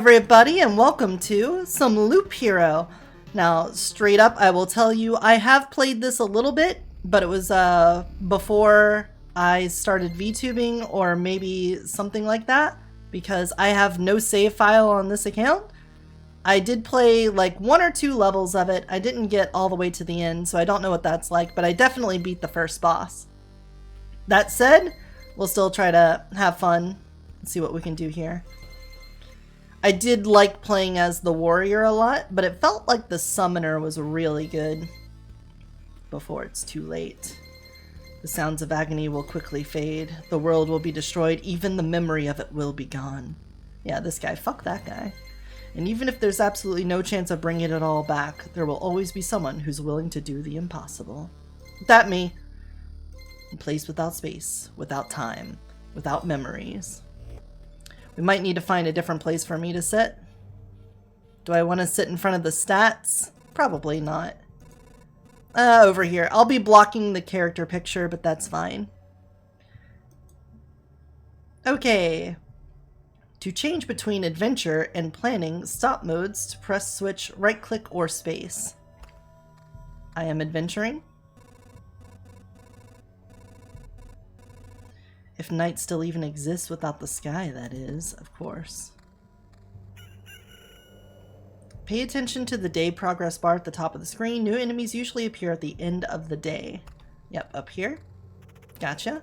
Everybody, and welcome to some Loop Hero. Now, straight up, I will tell you, I have played this a little bit, but it was before I started VTubing or maybe something like that, because I have no save file on this account. I did play like 1 or 2 levels of it. I didn't get all the way to the end, so I don't know what that's like, but I definitely beat the first boss. That said, we'll still try to have fun and see what we can do here. I did like playing as the warrior a lot, but it felt like the summoner was really good. Before it's too late. The sounds of agony will quickly fade. The world will be destroyed. Even the memory of it will be gone. Yeah, this guy. Fuck that guy. And even if there's absolutely no chance of bringing it all back, there will always be someone who's willing to do the impossible. That me. A place without space, without time, without memories. We might need to find a different place for me to sit. Do I want to sit in front of the stats? Probably not. Over here. I'll be blocking the character picture, but that's fine. Okay. To change between adventure and planning stop modes, to press switch, right click, or space. I am adventuring. If night still even exists without the sky, that is, of course. Pay attention to the day progress bar at the top of the screen. New enemies usually appear at the end of the day. Yep, up here. Gotcha.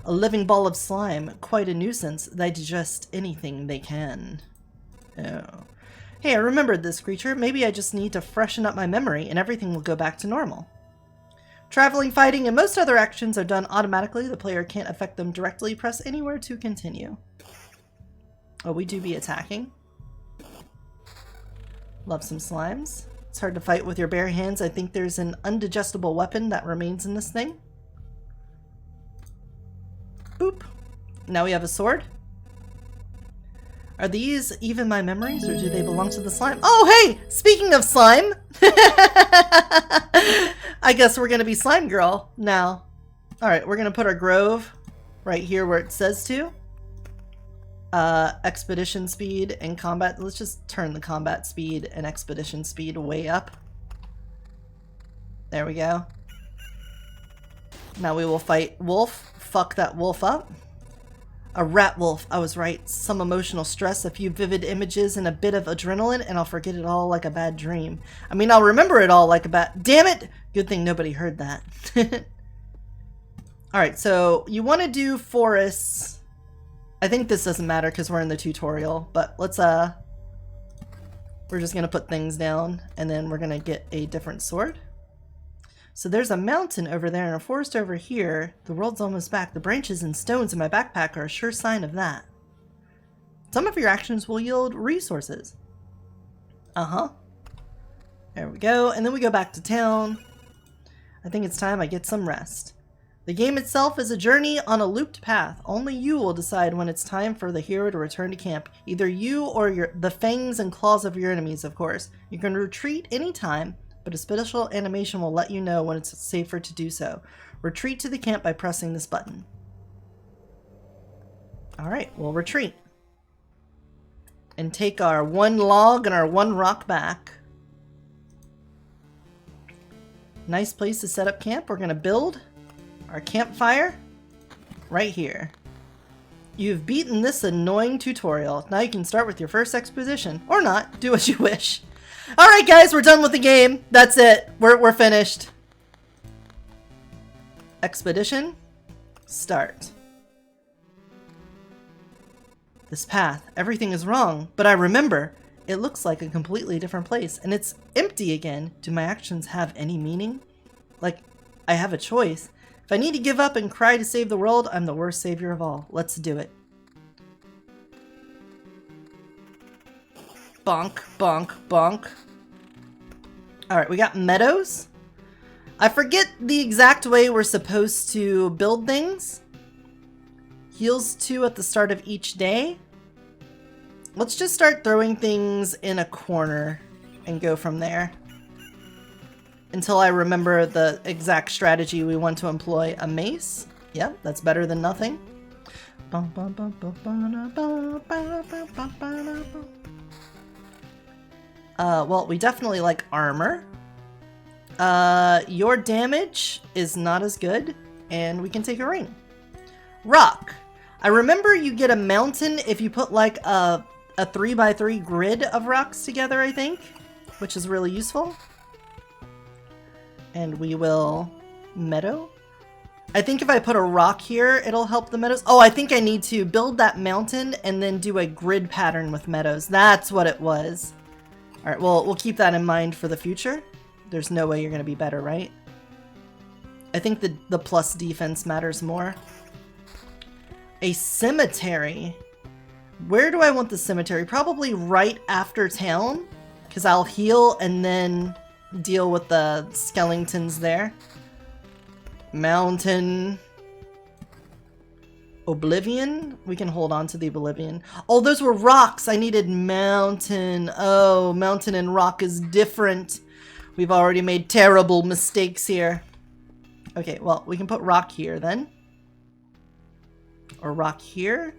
A living ball of slime. Quite a nuisance. They digest anything they can. Oh. Hey, I remembered this creature. Maybe I just need to freshen up my memory and everything will go back to normal. Traveling, fighting, and most other actions are done automatically. The player can't affect them directly. Press anywhere to continue. Oh, we do be attacking. Love some slimes. It's hard to fight with your bare hands. I think there's an undigestible weapon that remains in this thing. Boop. Now we have a sword. Are these even my memories, or do they belong to the slime? Oh, hey! Speaking of slime! I guess we're gonna be Slime Girl now. Alright, we're gonna put our grove right here where it says to. Expedition speed and combat. Let's just turn the combat speed and expedition speed way up. There we go. Now we will fight Wolf. Fuck that wolf up. A rat wolf. I was right. Some emotional stress, a few vivid images, and a bit of adrenaline, and I'll forget it all like a bad dream. I mean, I'll remember it all like a bad... Damn it! Good thing nobody heard that. Alright, so you want to do forests. I think this doesn't matter because we're in the tutorial, but let's, we're just going to put things down, and then we're going to get a different sword. So there's a mountain over there and a forest over here. The world's almost back. The branches and stones in my backpack are a sure sign of that. Some of your actions will yield resources. Uh-huh. There we go. And then we go back to town. I think it's time I get some rest. The game itself is a journey on a looped path. Only you will decide when it's time for the hero to return to camp. Either you or the fangs and claws of your enemies, of course. You can retreat anytime, but a special animation will let you know when it's safer to do so. Retreat to the camp by pressing this button. Alright, we'll retreat. And take our 1 log and our 1 rock back. Nice place to set up camp. We're going to build our campfire right here. You've beaten this annoying tutorial. Now you can start with your first exposition. Or not. Do as you wish. Alright guys, we're done with the game. That's it. We're finished. Expedition. Start. This path. Everything is wrong, but I remember. It looks like a completely different place, and it's empty again. Do my actions have any meaning? Like, I have a choice. If I need to give up and cry to save the world, I'm the worst savior of all. Let's do it. Bonk, bonk, bonk. Alright, we got meadows. I forget the exact way we're supposed to build things. Heals 2 at the start of each day. Let's just start throwing things in a corner and go from there. Until I remember the exact strategy we want to employ. A mace. Yep, that's better than nothing. Well, we definitely like armor. Your damage is not as good, and we can take a ring. Rock. I remember you get a mountain if you put like a 3x3 grid of rocks together, I think, which is really useful. And we will meadow. I think if I put a rock here, it'll help the meadows. Oh, I think I need to build that mountain and then do a grid pattern with meadows. That's what it was. All right, well, we'll keep that in mind for the future. There's no way you're going to be better, right? I think the plus defense matters more. A cemetery. Where do I want the cemetery? Probably right after town, because I'll heal and then deal with the skeletons there. Mountain. Oblivion? We can hold on to the Oblivion. Oh, those were rocks. I needed mountain. Oh, mountain and rock is different. We've already made terrible mistakes here. Okay, well, we can put rock here then. Or rock here.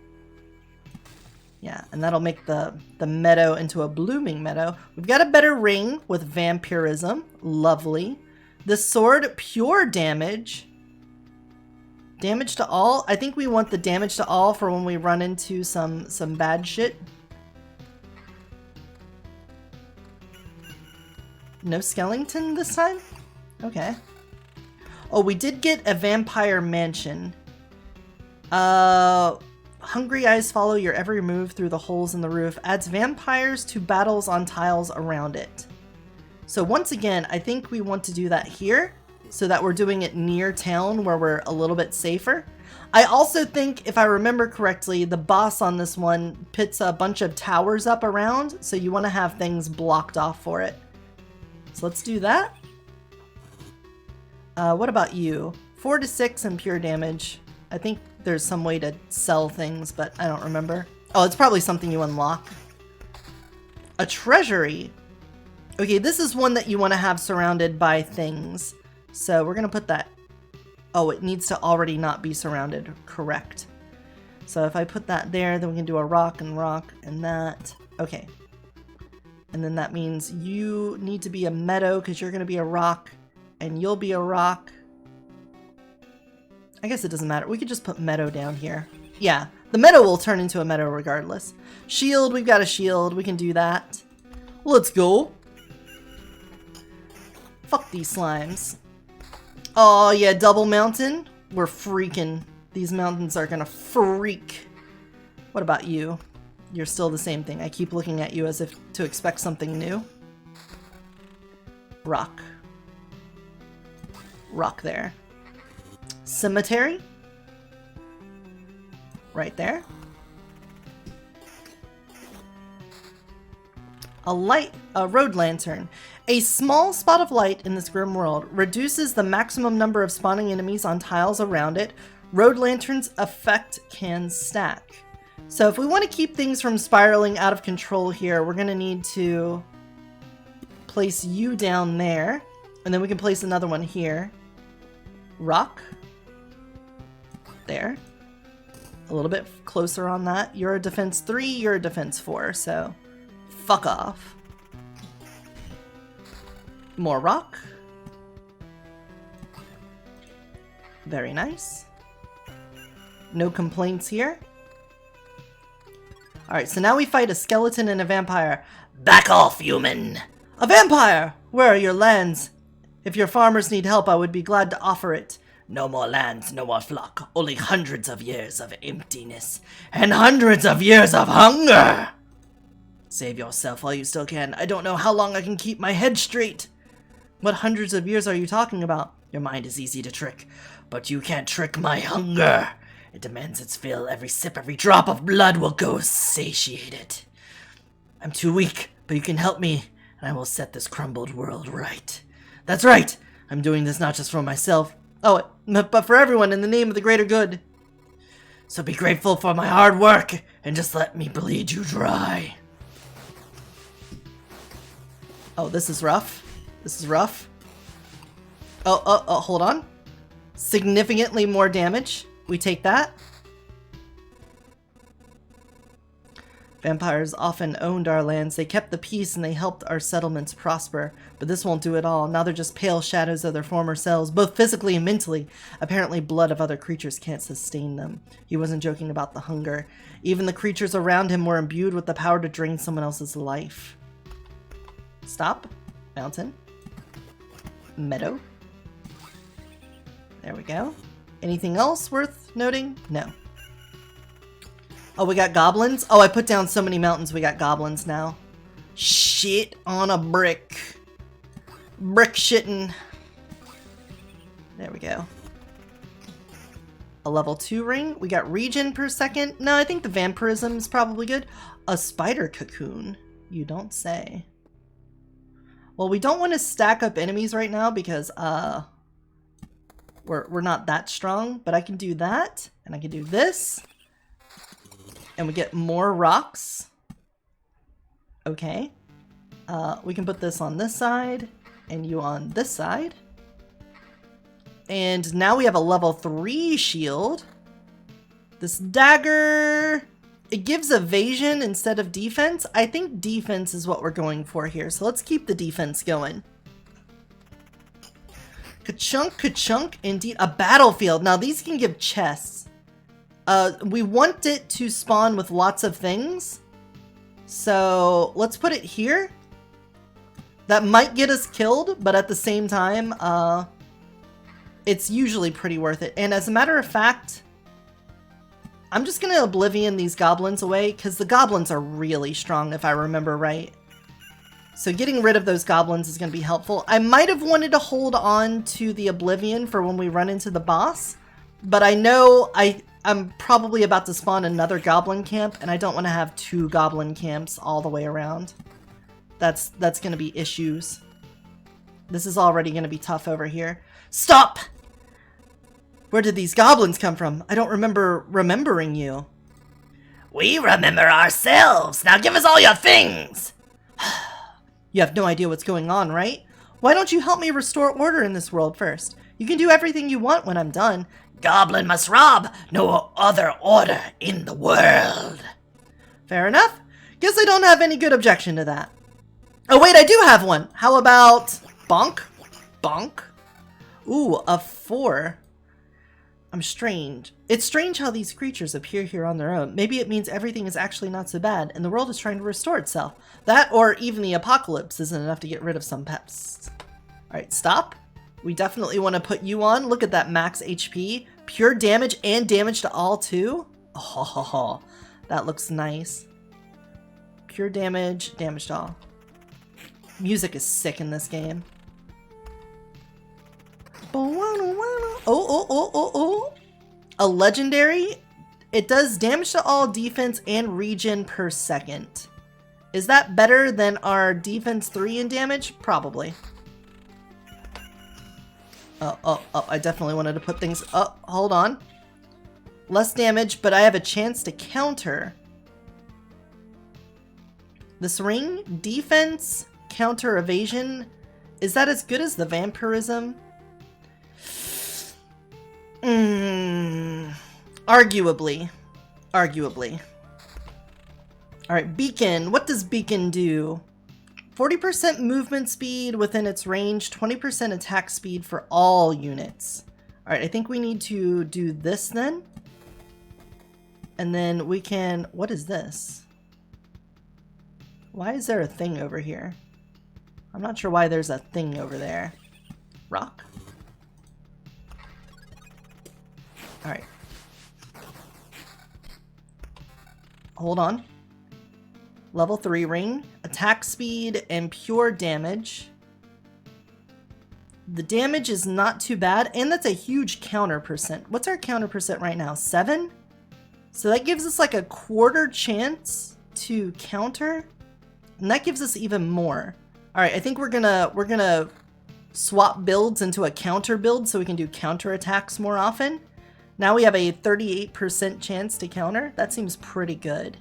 Yeah, and that'll make the meadow into a blooming meadow. We've got a better ring with vampirism. Lovely. The sword, pure damage. Damage to all? I think we want the damage to all for when we run into some bad shit. No skeleton this time? Okay. Oh, we did get a vampire mansion. Hungry eyes follow your every move through the holes in the roof. Adds vampires to battles on tiles around it. So once again, I think we want to do that here so that we're doing it near town where we're a little bit safer. I also think, if I remember correctly, the boss on this one puts a bunch of towers up around, so you want to have things blocked off for it. So let's do that. What about you? 4 to 6 and pure damage. I think there's some way to sell things, but I don't remember. Oh, it's probably something you unlock. A treasury. Okay, this is one that you want to have surrounded by things. So we're going to put that. Oh, it needs to already not be surrounded. Correct. So if I put that there, then we can do a rock and that. Okay. And then that means you need to be a meadow because you're going to be a rock and you'll be a rock. I guess it doesn't matter. We could just put meadow down here. Yeah, the meadow will turn into a meadow regardless. Shield, we've got a shield. We can do that. Let's go. Fuck these slimes. Oh yeah, double mountain. We're freaking. These mountains are gonna freak. What about you? You're still the same thing. I keep looking at you as if to expect something new. Rock. Rock there. Cemetery. Right there. A road lantern. A small spot of light in this grim world reduces the maximum number of spawning enemies on tiles around it. Road lantern's effect can stack. So if we want to keep things from spiraling out of control here, we're going to need to place you down there. And then we can place another one here. Rock. There. A little bit closer on that. You're a defense 3, you're a defense 4, so fuck off. More rock. Very nice. No complaints here. Alright, so now we fight a skeleton and a vampire. Back off, human! A vampire! Where are your lands? If your farmers need help, I would be glad to offer it. No more lands, no more flock. Only hundreds of years of emptiness. And hundreds of years of hunger! Save yourself while you still can. I don't know how long I can keep my head straight. What hundreds of years are you talking about? Your mind is easy to trick, but you can't trick my hunger. It demands its fill. Every sip, every drop of blood will go satiated. I'm too weak, but you can help me, and I will set this crumbled world right. That's right! I'm doing this not just for myself. Oh, but for everyone in the name of the greater good. So be grateful for my hard work, and just let me bleed you dry. Oh, this is rough. This is rough. Oh, hold on. Significantly more damage. We take that. Vampires often owned our lands. They kept the peace and they helped our settlements prosper. But this won't do it all. Now they're just pale shadows of their former selves, both physically and mentally. Apparently blood of other creatures can't sustain them. He wasn't joking about the hunger. Even the creatures around him were imbued with the power to drain someone else's life. Stop. Mountain. Meadow. There we go. Anything else worth noting? No. Oh, we got goblins? Oh, I put down so many mountains, we got goblins now. Shit on a brick. Brick shitting. There we go. A level 2 ring. We got regen per second. No, I think the vampirism is probably good. A spider cocoon. You don't say. Well, we don't want to stack up enemies right now because we're not that strong, but I can do that, and I can do this. And we get more rocks. Okay. We can put this on this side and you on this side. And now we have a level 3 shield. This dagger, it gives evasion instead of defense. I think defense is what we're going for here. So let's keep the defense going. Ka-chunk, ka-chunk, indeed. A battlefield. Now these can give chests. We want it to spawn with lots of things. So let's put it here. That might get us killed, but at the same time, it's usually pretty worth it. And as a matter of fact, I'm just going to Oblivion these goblins away because the goblins are really strong if I remember right. So getting rid of those goblins is going to be helpful. I might have wanted to hold on to the Oblivion for when we run into the boss, but I know I'm probably about to spawn another goblin camp, and I don't want to have 2 goblin camps all the way around. That's going to be issues. This is already going to be tough over here. Stop! Where did these goblins come from? I don't remember remembering you. We remember ourselves. Now give us all your things. You have no idea what's going on, right? Why don't you help me restore order in this world first? You can do everything you want when I'm done. Goblin must rob. No other order in the world. Fair enough. Guess I don't have any good objection to that. Oh wait, I do have one. How about bonk? Bonk? Ooh, a 4. I'm strange. It's strange how these creatures appear here on their own. Maybe it means everything is actually not so bad and the world is trying to restore itself. That or even the apocalypse isn't enough to get rid of some pests. Alright, stop. We definitely want to put you on. Look at that max HP. Pure damage and damage to all too. Oh, that looks nice. Pure damage, damage to all. Music is sick in this game. Oh. A legendary. It does damage to all, defense, and regen per second. Is that better than our defense 3 in damage? Probably. Oh, I definitely wanted to put things up. Hold on. Less damage, but I have a chance to counter. This ring, defense, counter evasion. Is that as good as the vampirism? Arguably. Alright, beacon. What does beacon do? 40% movement speed within its range, 20% attack speed for all units. Alright, I think we need to do this then. And then we can... What is this? Why is there a thing over here? I'm not sure why there's a thing over there. Rock? Alright. Hold on. Level 3 ring, attack speed, and pure damage. The damage is not too bad, and that's a huge counter percent. What's our counter percent right now? 7? So that gives us like a quarter chance to counter, and that gives us even more. All right, I think we're gonna swap builds into a counter build so we can do counter attacks more often. Now we have a 38% chance to counter. That seems pretty good.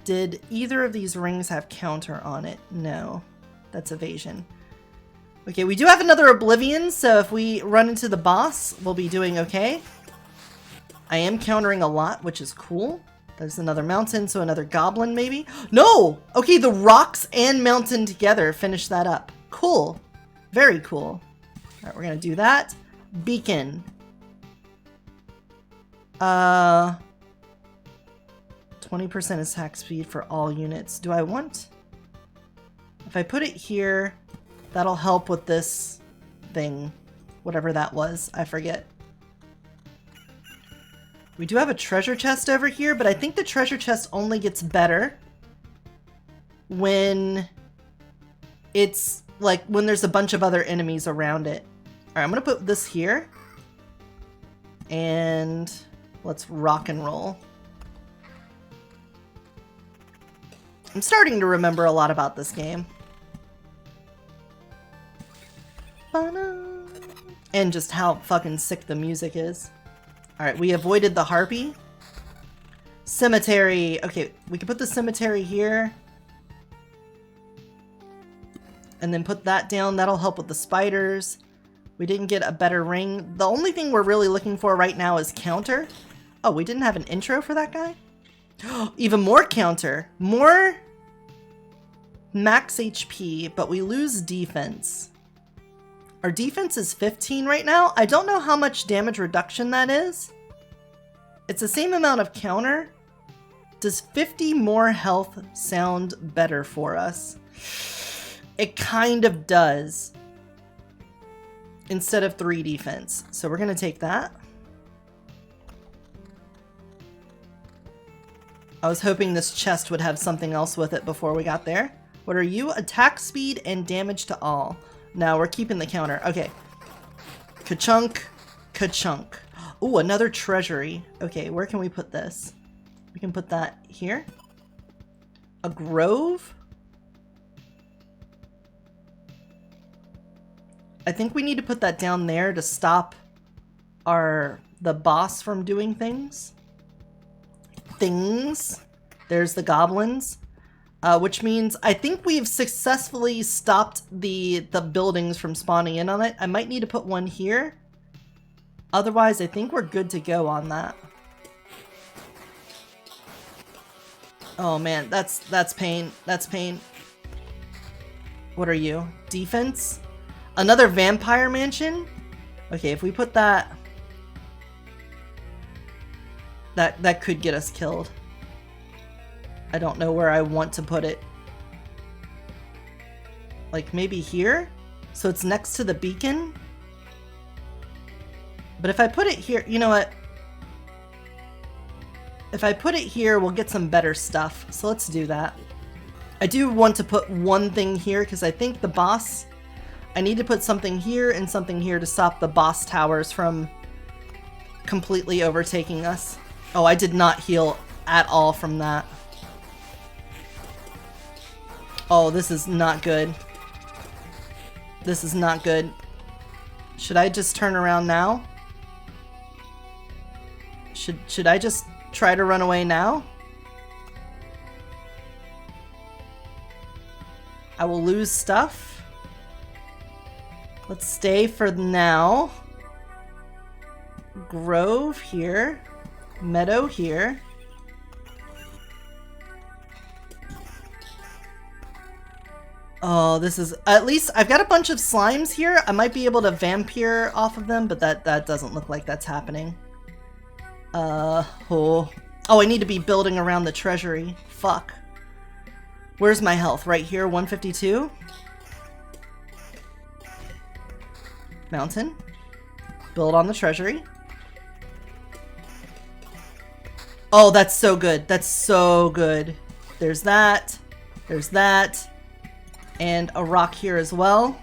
Did either of these rings have counter on it? No, that's evasion. Okay, we do have another Oblivion, so if we run into the boss, we'll be doing okay. I am countering a lot, which is cool. There's another mountain, so another goblin maybe? No! Okay, the rocks and mountain together finish that up. Cool. Very cool. Alright, we're gonna do that. Beacon. 20% attack speed for all units. Do I want... If I put it here, that'll help with this thing. Whatever that was. I forget. We do have a treasure chest over here, but I think the treasure chest only gets better when it's like when there's a bunch of other enemies around it. All right, I'm gonna put this here and let's rock and roll. I'm starting to remember a lot about this game. And just how fucking sick the music is. Alright, we avoided the harpy. Cemetery. Okay, we can put the cemetery here. And then put that down. That'll help with the spiders. We didn't get a better ring. The only thing we're really looking for right now is counter. Oh, we didn't have an intro for that guy? Even more counter. More max HP, but we lose defense. Our defense is 15 right now. I don't know how much damage reduction that is. It's the same amount of counter. Does 50 more health sound better for us? It kind of does. Instead of 3 defense. So we're going to take that. I was hoping this chest would have something else with it before we got there. What are you? Attack speed and damage to all. No, we're keeping the counter. Okay. Ka-chunk. Ka-chunk. Ooh, another treasury. Okay, where can we put this? We can put that here. A grove? I think we need to put that down there to stop the boss from doing things. There's the goblins. Which means I think we've successfully stopped the buildings from spawning in on it. I might need to put one here. Otherwise, I think we're good to go on that. Oh man, that's pain. That's pain. What are you? Defense? Another vampire mansion? Okay, if we put that... That could get us killed. I don't know where I want to put it. Like maybe here? So it's next to the beacon? But if I put it here, you know what? If I put it here, we'll get some better stuff. So let's do that. I do want to put one thing here because I think the boss... I need to put something here and something here to stop the boss towers from completely overtaking us. Oh, I did not heal at all from that. Oh, this is not good. This is not good. Should I just turn around now? Should I just try to run away now? I will lose stuff. Let's stay for now. Grove here. Meadow here. Oh, this is... At least I've got a bunch of slimes here. I might be able to vampire off of them, but that doesn't look like that's happening. Oh, I need to be building around the treasury. Fuck. Where's my health? Right here, 152. Mountain. Build on the treasury. Oh, that's so good. That's so good. There's that. There's that. And a rock here as well.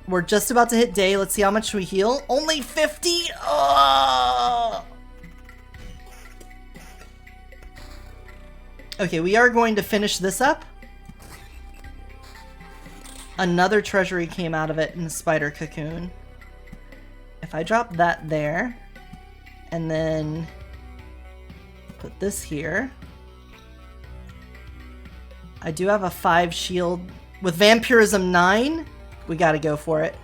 We're just about to hit day. Let's see how much we heal. Only 50? Oh! Okay, we are going to finish this up. Another treasury came out of it in the spider cocoon. If I drop that there, and then put this here. I do have a 5 shield. With Vampirism 9, we gotta go for it.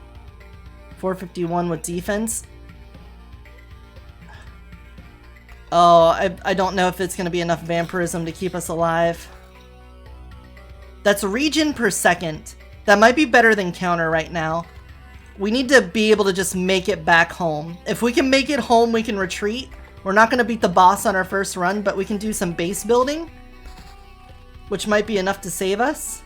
451 with defense. Oh, I don't know if it's going to be enough vampirism to keep us alive. That's regen per second. That might be better than counter right now. We need to be able to just make it back home. If we can make it home, we can retreat. We're not going to beat the boss on our first run, but we can do some base building, which might be enough to save us.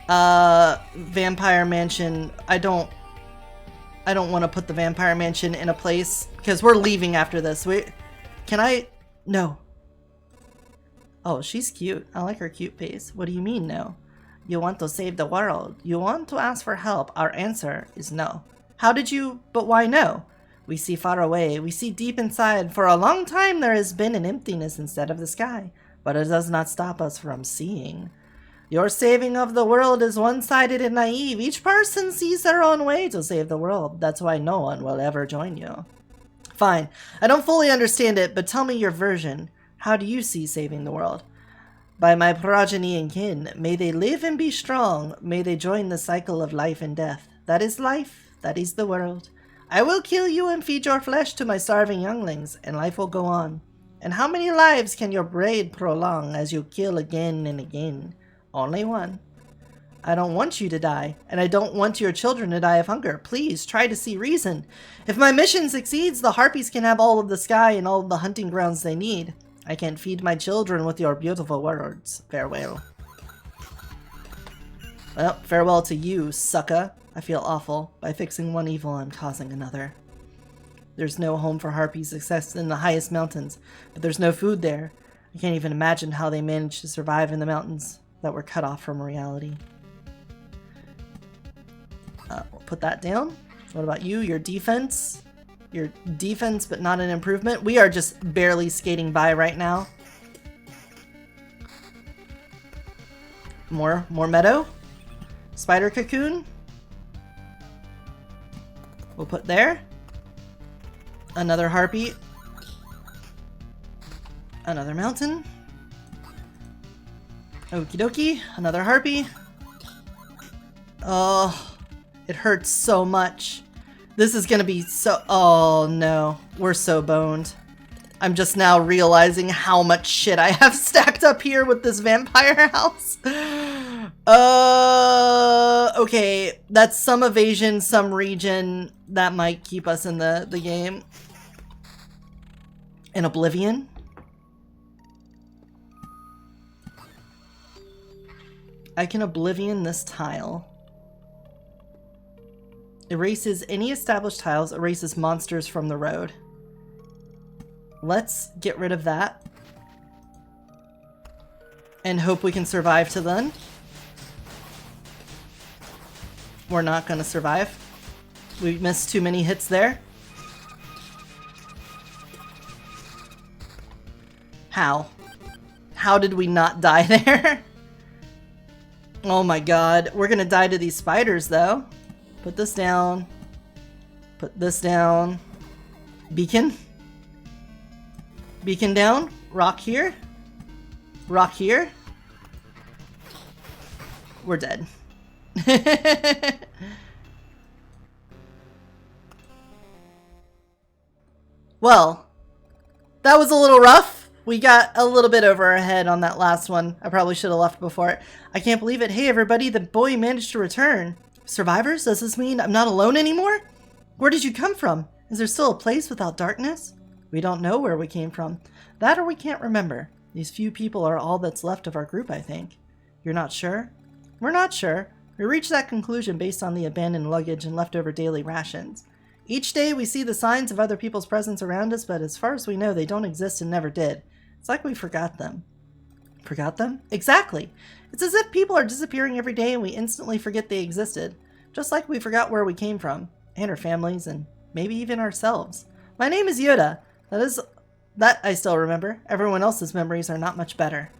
Vampire Mansion. I don't want to put the Vampire Mansion in a place because we're leaving after this. Can I? No. Oh, she's cute. I like her cute face. What do you mean, no? You want to save the world. You want to ask for help. Our answer is no. How did you? But why no? We see far away. We see deep inside. For a long time there has been an emptiness instead of the sky. But it does not stop us from seeing. Your saving of the world is one-sided and naive. Each person sees their own way to save the world. That's why no one will ever join you. Fine. I don't fully understand it, but tell me your version. How do you see saving the world? By my progeny and kin, may they live and be strong. May they join the cycle of life and death. That is life. That is the world. I will kill you and feed your flesh to my starving younglings, and life will go on. And how many lives can your braid prolong as you kill again and again? Only one. I don't want you to die, and I don't want your children to die of hunger. Please, try to see reason. If my mission succeeds, the harpies can have all of the sky and all of the hunting grounds they need. I can feed my children with your beautiful words. Farewell. Well, farewell to you, sucker. I feel awful. By fixing one evil, I'm causing another. There's no home for harpies except in the highest mountains, but there's no food there. I can't even imagine how they managed to survive in the mountains that were cut off from reality. We'll put that down. What about you? Your defense? Your defense, but not an improvement. We are just barely skating by right now. More meadow. Spider cocoon. We'll put there. Another harpy. Another mountain. Okie dokie. Another harpy. Oh, it hurts so much. This is gonna be so... Oh no, we're so boned. I'm just now realizing how much shit I have stacked up here with this vampire house. Okay, that's some evasion, some regen. That might keep us in the game. In Oblivion. I can Oblivion this tile. Erases any established tiles, erases monsters from the road. Let's get rid of that. And hope we can survive to then. We're not gonna survive. We missed too many hits there. How? How did we not die there? Oh my god. We're gonna die to these spiders though. Put this down. Put this down. Beacon. Beacon down. Rock here. Rock here. We're dead. Well, that was a little rough. We got a little bit over our head on that last one. I probably should have left before it. I can't believe it. Hey everybody, the boy managed to return. Survivors? Does this mean I'm not alone anymore? Where did you come from? Is there still a place without darkness? We don't know where we came from. That or we can't remember. These few people are all that's left of our group, I think. You're not sure? We're not sure. We reached that conclusion based on the abandoned luggage and leftover daily rations. Each day we see the signs of other people's presence around us, but as far as we know, they don't exist and never did. It's like we forgot them. Forgot them? Exactly. It's as if people are disappearing every day and we instantly forget they existed. Just like we forgot where we came from, and our families, and maybe even ourselves. My name is Yoda. That I still remember. Everyone else's memories are not much better.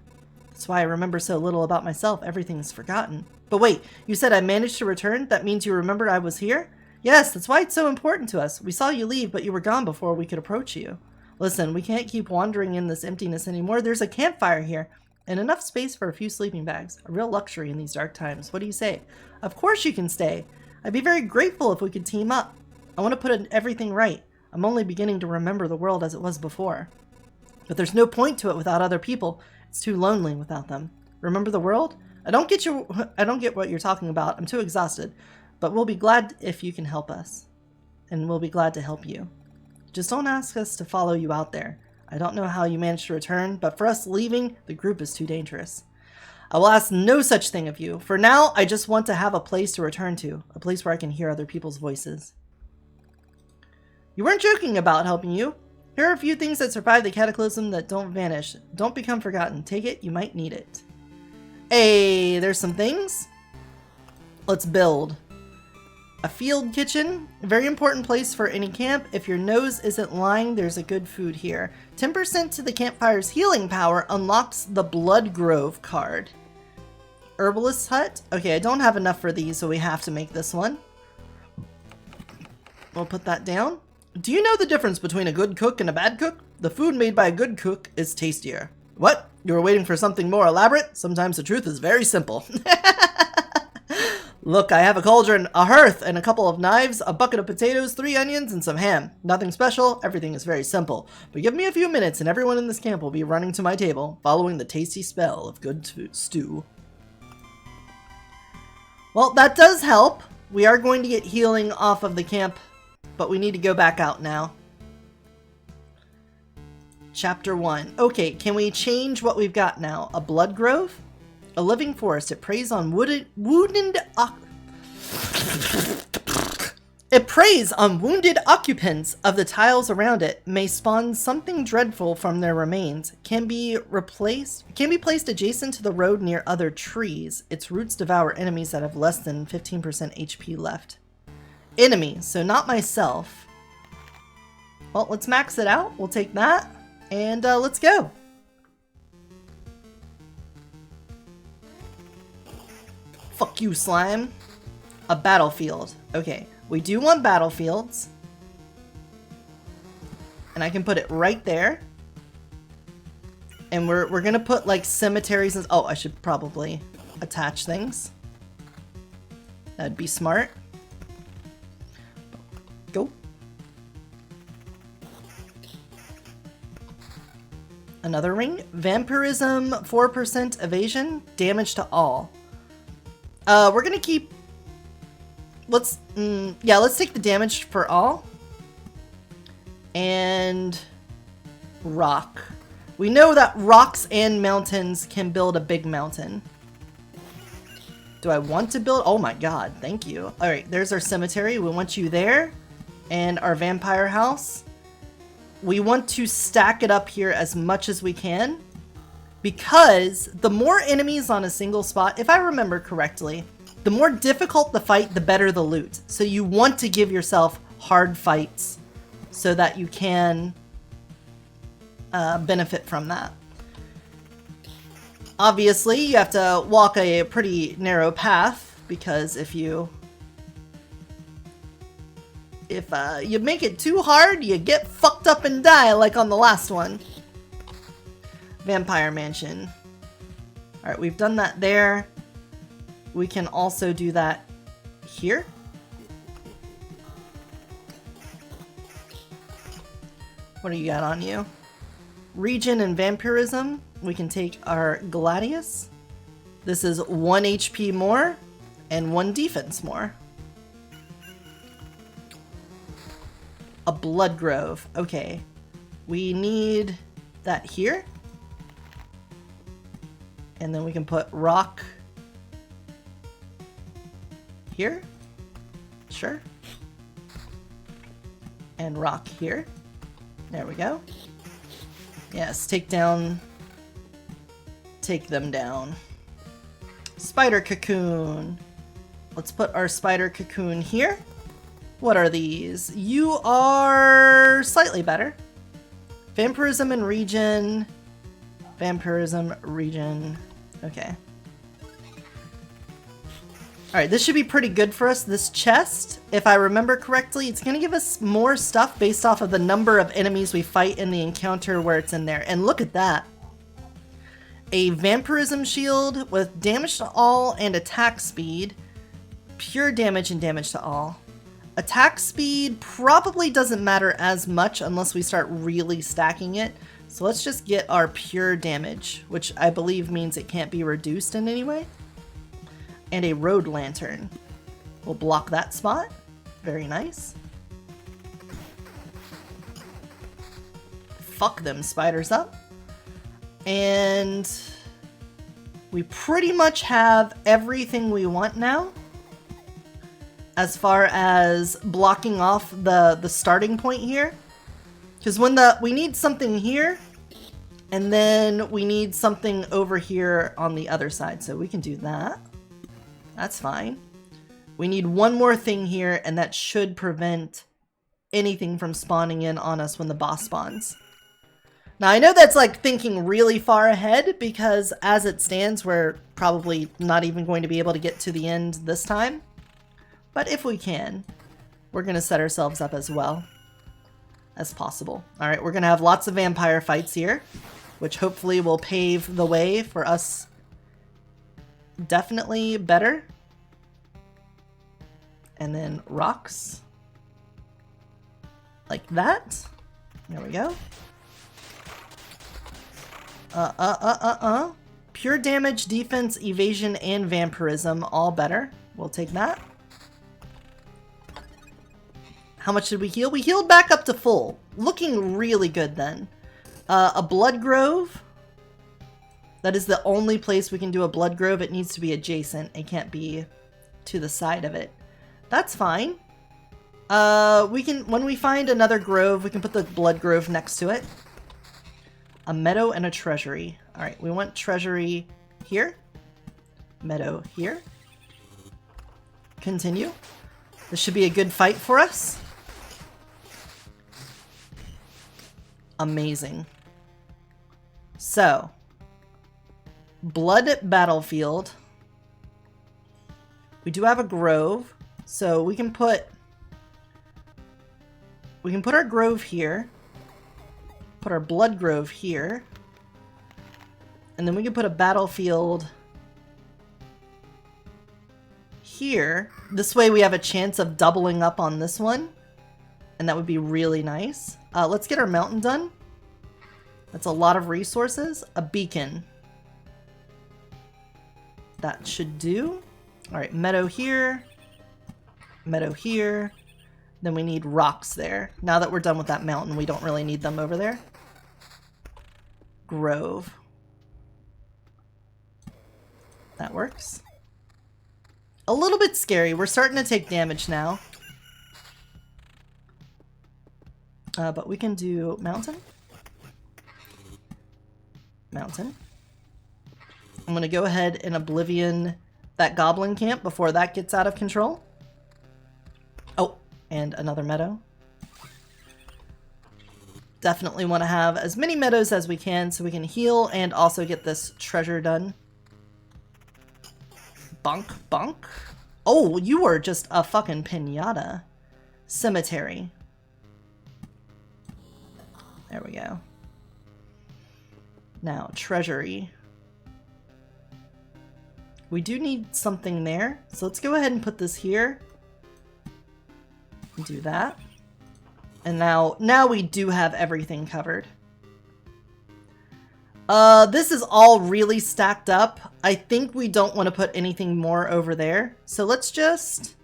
That's why I remember so little about myself. Everything's forgotten. But wait, you said I managed to return? That means you remember I was here? Yes, that's why it's so important to us. We saw you leave, but you were gone before we could approach you. Listen, we can't keep wandering in this emptiness anymore. There's a campfire here, and enough space for a few sleeping bags. A real luxury in these dark times. What do you say? Of course you can stay. I'd be very grateful if we could team up. I want to put everything right. I'm only beginning to remember the world as it was before. But there's no point to it without other people. It's too lonely without them. Remember the world? I don't get what you're talking about. I'm too exhausted. But we'll be glad if you can help us. And we'll be glad to help you. Just don't ask us to follow you out there. I don't know how you managed to return, but for us leaving, the group is too dangerous. I will ask no such thing of you. For now, I just want to have a place to return to. A place where I can hear other people's voices. You weren't joking about helping you. Here are a few things that survive the cataclysm that don't vanish. Don't become forgotten. Take it, you might need it. Hey, there's some things. Let's build. A field kitchen, a very important place for any camp. If your nose isn't lying, there's a good food here. 10% to the campfire's healing power unlocks the Blood Grove card. Herbalist's hut. Okay, I don't have enough for these, so we have to make this one. We'll put that down. Do you know the difference between a good cook and a bad cook? The food made by a good cook is tastier. What? You were waiting for something more elaborate? Sometimes the truth is very simple. Look, I have a cauldron, a hearth, and a couple of knives, a bucket of potatoes, 3 onions, and some ham. Nothing special, everything is very simple. But give me a few minutes and everyone in this camp will be running to my table, following the tasty smell of good stew. Well, that does help. We are going to get healing off of the camp, but we need to go back out now. Chapter 1. Okay, can we change what we've got now? A blood grove? A living forest. It preys on wounded occupants of the tiles around it. May spawn something dreadful from their remains. Can be placed adjacent to the road near other trees. Its roots devour enemies that have less than 15% HP left. Enemy, so not myself. Well, let's max it out. We'll take that and let's go. Fuck you, slime. A battlefield. Okay, we do want battlefields. And I can put it right there. And we're gonna put like cemeteries and... Oh, I should probably attach things. That'd be smart. Go. Another ring. Vampirism, 4% evasion, damage to all. We're gonna keep... Let's take the damage for all. And... rock. We know that rocks and mountains can build a big mountain. Do I want to build? Oh my god, thank you. Alright, there's our cemetery. We want you there. And our vampire house. We want to stack it up here as much as we can. Because the more enemies on a single spot, if I remember correctly, the more difficult the fight, the better the loot. So you want to give yourself hard fights so that you can benefit from that. Obviously, you have to walk a pretty narrow path because if you make it too hard, you get fucked up and die like on the last one. Vampire Mansion. Alright, we've done that there. We can also do that here. What do you got on you? Region and Vampirism. We can take our Gladius. This is 1 HP more and 1 defense more. A Blood Grove. Okay. We need that here. And then we can put rock here. Sure. And rock here. There we go. Yes, take them down. Spider cocoon. Let's put our spider cocoon here. What are these? You are slightly better. Vampirism and region. Vampirism, region. Okay. Alright, this should be pretty good for us. This chest, if I remember correctly, it's going to give us more stuff based off of the number of enemies we fight in the encounter where it's in there. And look at that. A vampirism shield with damage to all and attack speed. Pure damage and damage to all. Attack speed probably doesn't matter as much unless we start really stacking it. So let's just get our pure damage, which I believe means it can't be reduced in any way. And a road lantern. We'll block that spot. Very nice. Fuck them spiders up. And we pretty much have everything we want now. As far as blocking off the starting point here. Because when we need something here, and then we need something over here on the other side. So we can do that. That's fine. We need one more thing here, and that should prevent anything from spawning in on us when the boss spawns. Now, I know that's like thinking really far ahead, because as it stands, we're probably not even going to be able to get to the end this time. But if we can, we're going to set ourselves up as well as possible. All right, we're going to have lots of vampire fights here, which hopefully will pave the way for us definitely better. And then rocks. Like that. There we go. Pure damage, defense, evasion, and vampirism, all better. We'll take that. How much did we heal? We healed back up to full. Looking really good then. A blood grove. That is the only place we can do a blood grove. It needs to be adjacent. It can't be to the side of it. That's fine. When we find another grove, we can put the blood grove next to it. A meadow and a treasury. All right, we want treasury here. Meadow here. Continue. This should be a good fight for us. Amazing. So, blood battlefield. We do have a grove, so we can put our grove here. Put our blood grove here. And then we can put a battlefield here. This way we have a chance of doubling up on this one. And that would be really nice. Let's get our mountain done. That's a lot of resources. A beacon. That should do. Alright, meadow here. Meadow here. Then we need rocks there. Now that we're done with that mountain, we don't really need them over there. Grove. That works. A little bit scary. We're starting to take damage now. But we can do mountain. Mountain. I'm going to go ahead and oblivion that goblin camp before that gets out of control. Oh, and another meadow. Definitely want to have as many meadows as we can so we can heal and also get this treasure done. Bonk, bonk. Oh, you are just a fucking pinata. Cemetery. There we go. Now, treasury. We do need something there, so let's go ahead and put this here. Do that. And now we do have everything covered. This is all really stacked up. I think we don't want to put anything more over there. So let's just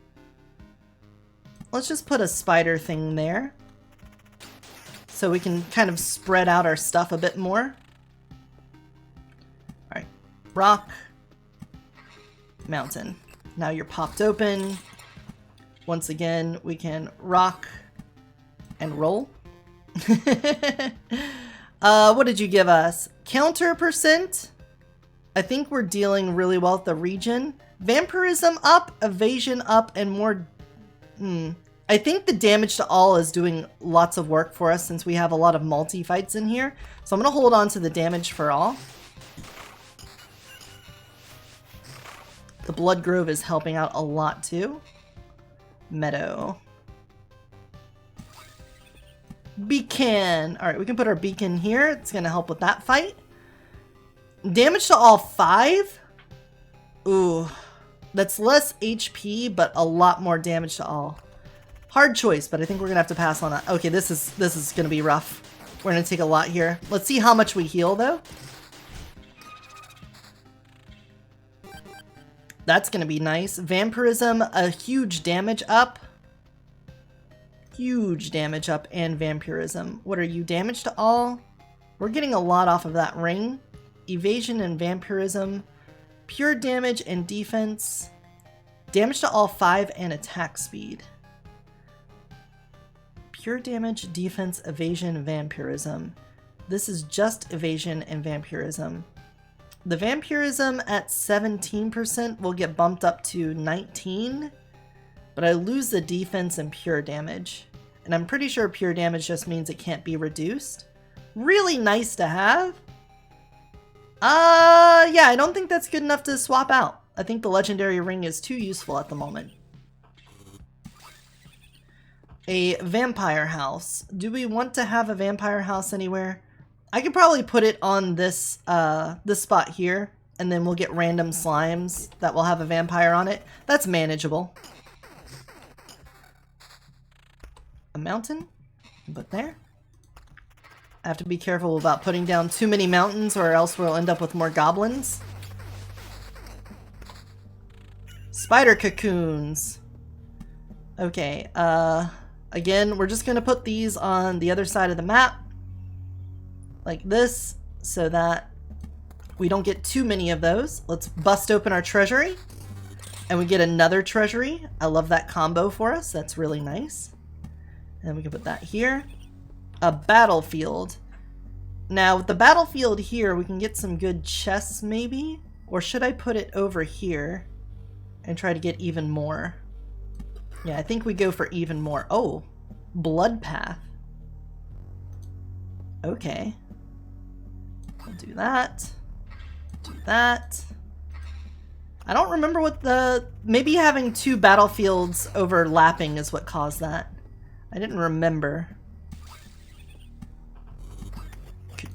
put a spider thing there. So we can kind of spread out our stuff a bit more. Alright. Rock. Mountain. Now you're popped open. Once again, we can rock and roll. What did you give us? Counter percent. I think we're dealing really well with the region. Vampirism up, evasion up, and more... I think the damage to all is doing lots of work for us since we have a lot of multi-fights in here. So I'm going to hold on to the damage for all. The Blood Grove is helping out a lot too. Meadow. Beacon. Alright, we can put our beacon here. It's going to help with that fight. Damage to all 5? Ooh. That's less HP, but a lot more damage to all. Hard choice, but I think we're gonna have to pass on that. Okay, this is gonna be rough. We're gonna take a lot here. Let's see how much we heal though. That's gonna be nice. Vampirism, a huge damage up. Huge damage up and vampirism. What are you? Damage to all? We're getting a lot off of that ring. Evasion and vampirism. Pure damage and defense. Damage to all 5 and attack speed. Pure damage, defense, evasion, vampirism. This is just evasion and vampirism. The vampirism at 17% will get bumped up to 19, but I lose the defense and pure damage. And I'm pretty sure pure damage just means it can't be reduced. Really nice to have. Yeah, I don't think that's good enough to swap out. I think the legendary ring is too useful at the moment. A vampire house. Do we want to have a vampire house anywhere? I could probably put it on this this spot here, and then we'll get random slimes that will have a vampire on it. That's manageable. A mountain? Put there. I have to be careful about putting down too many mountains or else we'll end up with more goblins. Spider cocoons. Okay, again, we're just gonna put these on the other side of the map. Like this, so that we don't get too many of those. Let's bust open our treasury. And we get another treasury. I love that combo for us. That's really nice. And we can put that here. A battlefield. Now, with the battlefield here, we can get some good chests, maybe? Or should I put it over here and try to get even more? Yeah, I think we go for even more. Oh, blood path. Okay. I'll do that. Do that. I don't remember what the... Maybe having 2 battlefields overlapping is what caused that. I didn't remember.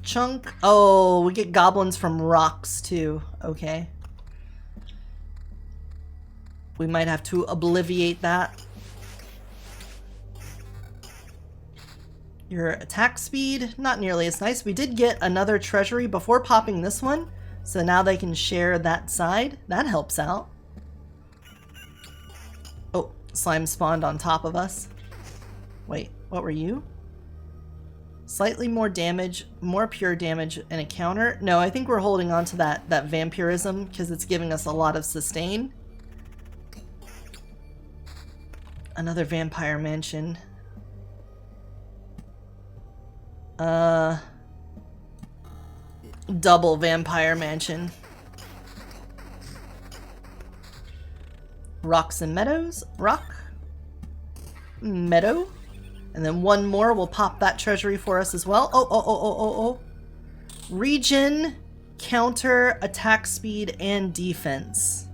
Chunk. Oh, we get goblins from rocks too. Okay. We might have to obliviate that. Your attack speed, not nearly as nice. We did get another treasury before popping this one, so now they can share that side. That helps out. Oh, slime spawned on top of us. Wait, what were you? Slightly more damage, more pure damage, and a counter. No, I think we're holding on to that vampirism because it's giving us a lot of sustain. Another vampire mansion. Double vampire mansion. Rocks and meadows. Rock. Meadow. And then one more will pop that treasury for us as well. Oh. Regen, counter, attack speed, and defense.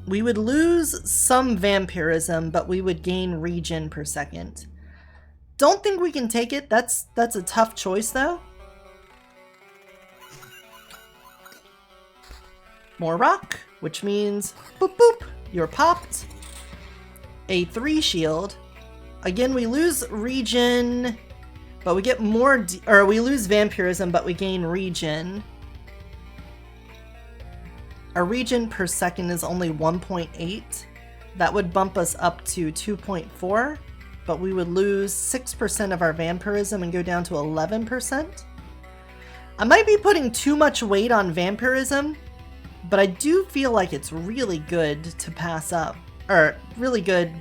We would lose some vampirism, but we would gain regen per second. Don't think we can take it. That's a tough choice though. More rock, which means boop boop, you're popped. A 3 shield. Again, we lose regen, but we get more, or we lose vampirism, but we gain regen. Our regen per second is only 1.8. That would bump us up to 2.4, but we would lose 6% of our vampirism and go down to 11%. I might be putting too much weight on vampirism, but I do feel like it's really good to pass up. Or, really good.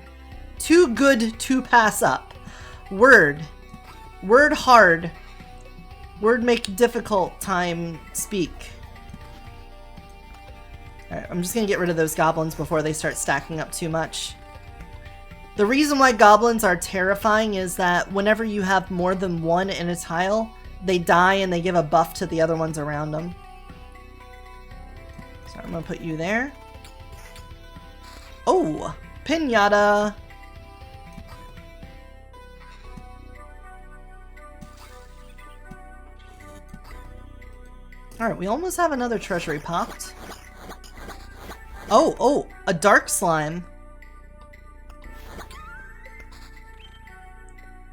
Too good to pass up. Word. Word hard. Word make difficult time speak. Alright, I'm just gonna get rid of those goblins before they start stacking up too much. The reason why goblins are terrifying is that whenever you have more than one in a tile, they die and they give a buff to the other ones around them. So I'm gonna put you there. Oh! Pinata! Alright, we almost have another treasury popped. Oh, a dark slime.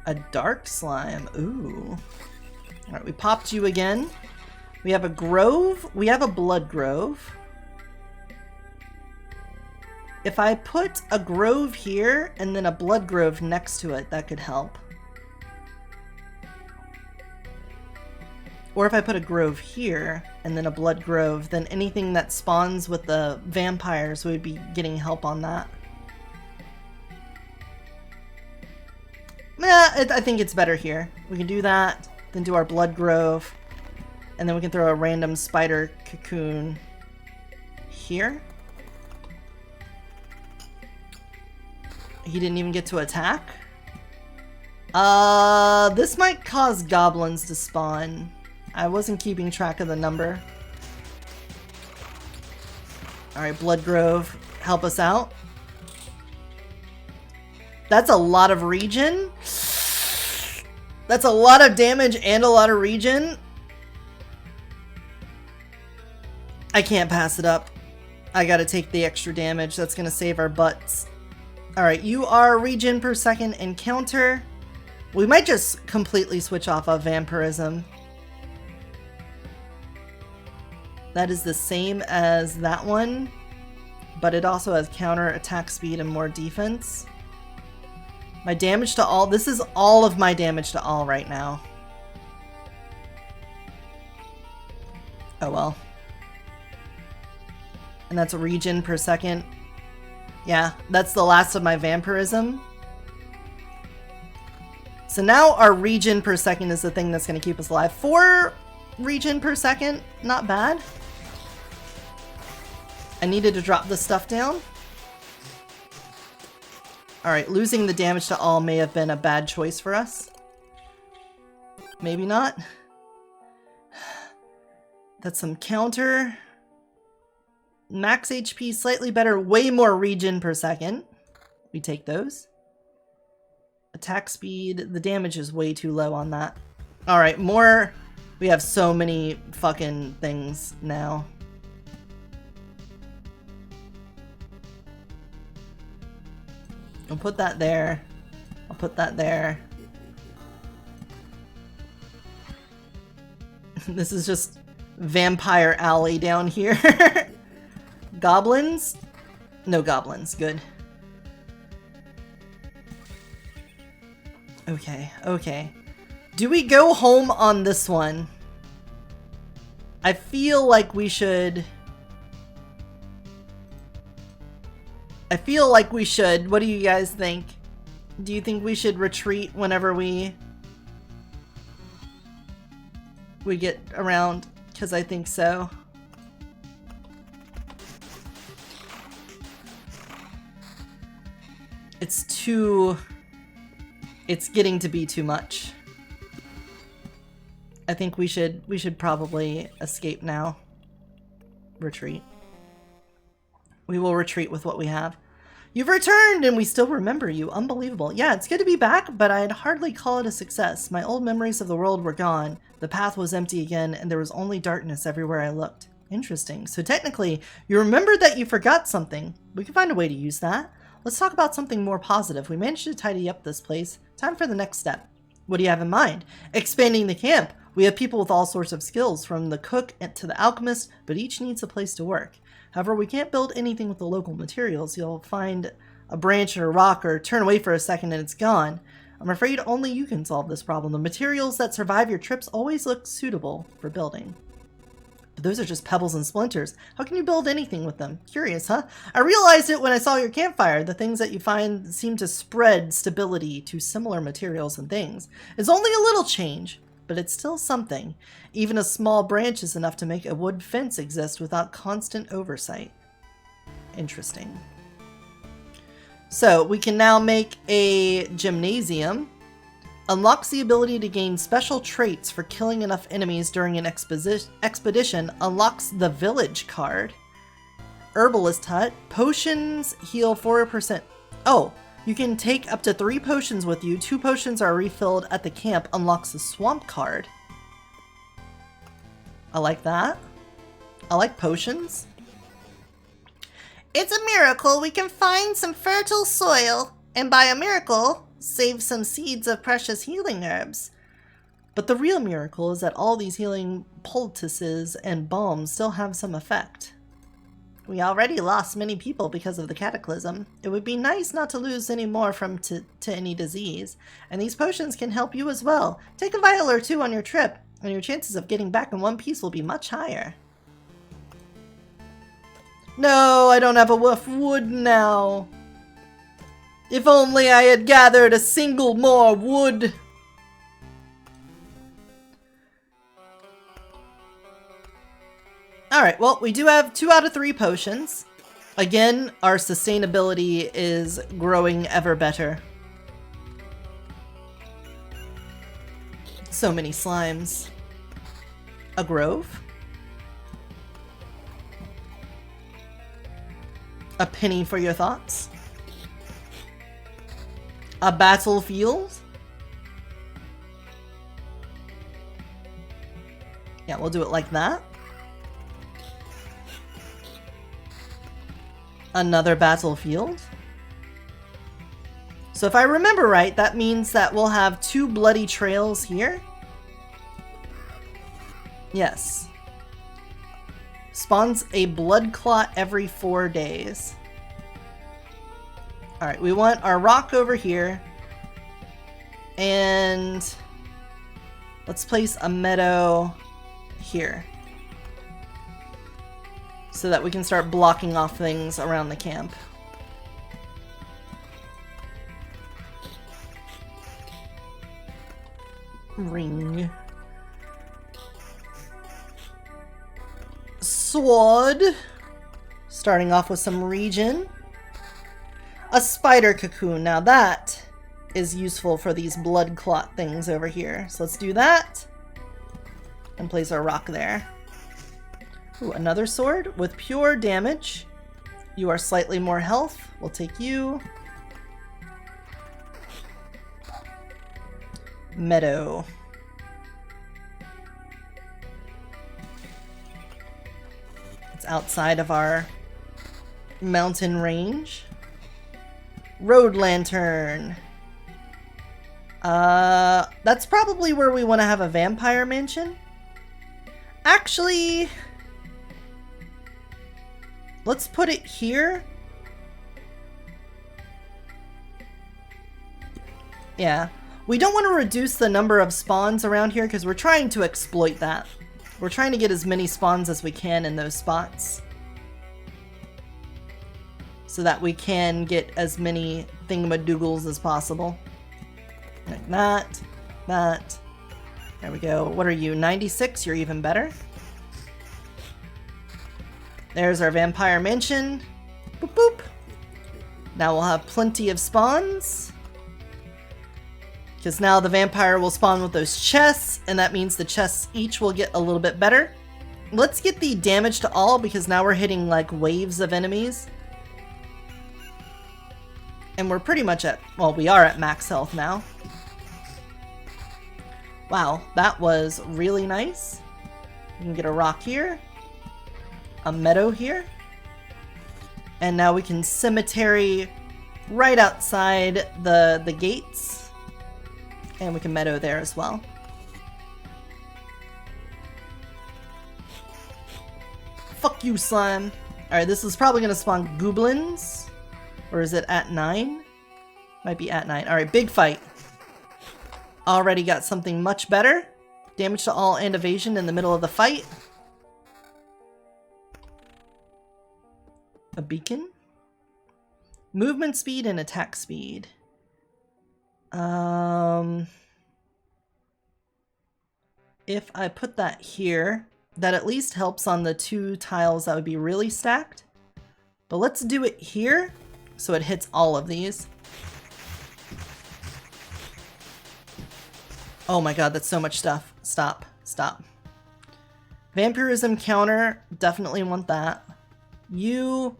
A dark slime. Ooh. Alright, we popped you again. We have a grove. We have a blood grove. If I put a grove here and then a blood grove next to it, that could help. Or if I put a grove here and then a blood grove, then anything that spawns with the vampires would be getting help on that. I think it's better here. We can do that, then do our blood grove, and then we can throw a random spider cocoon here. He didn't even get to attack. This might cause goblins to spawn. I wasn't keeping track of the number. Alright, Blood Grove, help us out. That's a lot of regen. That's a lot of damage and a lot of regen. I can't pass it up. I gotta take the extra damage. That's gonna save our butts. Alright, you are regen per second encounter. We might just completely switch off of vampirism. That is the same as that one, but it also has counter attack speed and more defense. My damage to all, this is all of my damage to all right now. Oh well. And that's a regen per second. Yeah, that's the last of my vampirism. So now our regen per second is the thing that's going to keep us alive. 4 regen per second, not bad. I needed to drop this stuff down. Alright, losing the damage to all may have been a bad choice for us. Maybe not. That's some counter. Max HP, slightly better, way more regen per second. We take those. Attack speed, the damage is way too low on that. Alright, more. We have so many fucking things now. I'll put that there. I'll put that there. This is just Vampire Alley down here. Goblins? No goblins. Good. Okay, okay. Do we go home on this one? I feel like we should... What do you guys think? Do you think we should retreat whenever we get around? Because I think so. It's getting to be too much. I think we should probably escape now. Retreat. We will retreat with what we have. You've returned and we still remember you. Unbelievable. Yeah, it's good to be back, but I'd hardly call it a success. My old memories of the world were gone. The path was empty again and there was only darkness everywhere I looked. Interesting. So technically, you remembered that you forgot something. We can find a way to use that. Let's talk about something more positive. We managed to tidy up this place. Time for the next step. What do you have in mind? Expanding the camp. We have people with all sorts of skills, from the cook to the alchemist, but each needs a place to work. However, we can't build anything with the local materials. You'll find a branch or a rock or turn away for a second and it's gone. I'm afraid only you can solve this problem. The materials that survive your trips always look suitable for building. But those are just pebbles and splinters. How can you build anything with them? Curious, huh? I realized it when I saw your campfire. The things that you find seem to spread stability to similar materials and things. It's only a little change, but it's still something. Even a small branch is enough to make a wood fence exist without constant oversight. Interesting. So we can now make a gymnasium. Unlocks the ability to gain special traits for killing enough enemies during an expedition. Unlocks the village card. Herbalist hut. Potions heal 4%. Oh, you can take up to 3 potions with you. 2 potions are refilled at the camp. Unlocks the swamp card. I like that. I like potions. It's a miracle we can find some fertile soil. And by a miracle, save some seeds of precious healing herbs. But the real miracle is that all these healing poultices and balms still have some effect. We already lost many people because of the cataclysm. It would be nice not to lose any more to any disease. And these potions can help you as well. Take a vial or two on your trip, and your chances of getting back in one piece will be much higher. No, I don't have enough wood now. If only I had gathered a single more wood. Alright, well, we do have 2 out of 3 potions. Again, our sustainability is growing ever better. So many slimes. A grove? A penny for your thoughts? A battlefield? Yeah, we'll do it like that. Another battlefield. So if I remember right, that means that we'll have 2 bloody trails here. Yes. Spawns a blood clot every 4 days. Alright, we want our rock over here. And let's place a meadow here, so that we can start blocking off things around the camp. Ring. Sword. Starting off with some regen. A spider cocoon. Now that is useful for these blood clot things over here. So let's do that. And place our rock there. Ooh, another sword with pure damage. You are slightly more health. We'll take you. Meadow. It's outside of our mountain range. Road lantern. That's probably where we want to have a vampire mansion. Actually, let's put it here. Yeah. We don't want to reduce the number of spawns around here because we're trying to exploit that. We're trying to get as many spawns as we can in those spots, so that we can get as many thingamadoogles as possible. Like that, that. There we go. What are you, 96? You're even better. There's our vampire mansion. Boop boop. Now we'll have plenty of spawns, because now the vampire will spawn with those chests, and that means the chests each will get a little bit better. Let's get the damage to all, because now we're hitting like waves of enemies. And we're pretty much at, well, we are at max health now. Wow, that was really nice. We can get a rock here. A meadow here. And now we can cemetery right outside the gates. And we can meadow there as well. Fuck you, slime. Alright, this is probably going to spawn goblins. Or is it at 9? Might be at 9. Alright, big fight. Already got something much better. Damage to all and evasion in the middle of the fight. A beacon. Movement speed and attack speed. If I put that here, that at least helps on the 2 tiles that would be really stacked. But let's do it here, so it hits all of these. Oh my god, that's so much stuff. Stop. Stop. Vampirism counter, definitely want that. You,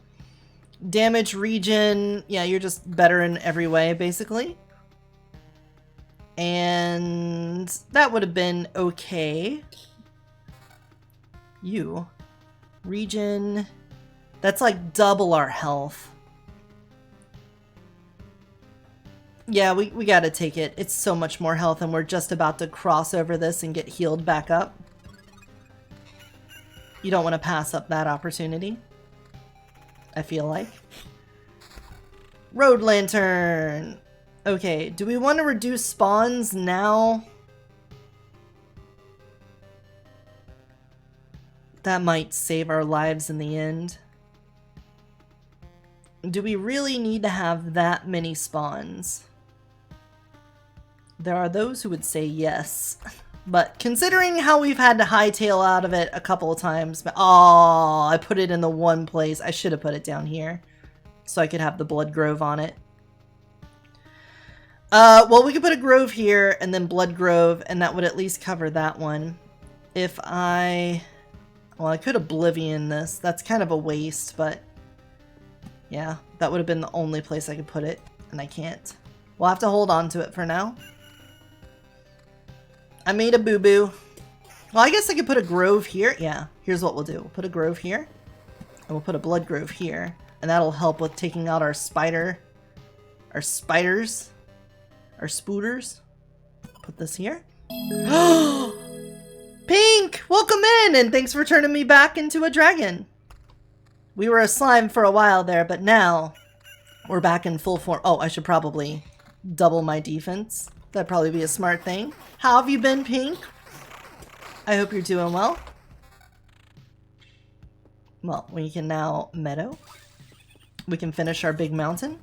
damage regen, yeah, you're just better in every way, basically. And that would have been okay. You, regen, that's like double our health. Yeah, we gotta take it. It's so much more health, and we're just about to cross over this and get healed back up. You don't want to pass up that opportunity, I feel like. Road lantern! Okay, do we want to reduce spawns now? That might save our lives in the end. Do we really need to have that many spawns? There are those who would say yes. But considering how we've had to hightail out of it a couple of times... Oh, I put it in the one place. I should have put it down here. So I could have the blood grove on it. Well, we could put a grove here and then blood grove, and that would at least cover that one. If I... Well, I could oblivion this. That's kind of a waste, but... Yeah, that would have been the only place I could put it, and I can't. We'll have to hold on to it for now. I made a boo-boo. Well, I guess I could put a grove here. Yeah, here's what we'll do. We'll put a grove here, and we'll put a blood grove here, and that'll help with taking out our spiders, our spooters. Put this here. Pink, welcome in, and thanks for turning me back into a dragon. We were a slime for a while there, but now we're back in full form. Oh, I should probably double my defense. That'd probably be a smart thing. How have you been, Pink? I hope you're doing well. Well, we can now meadow. We can finish our big mountain.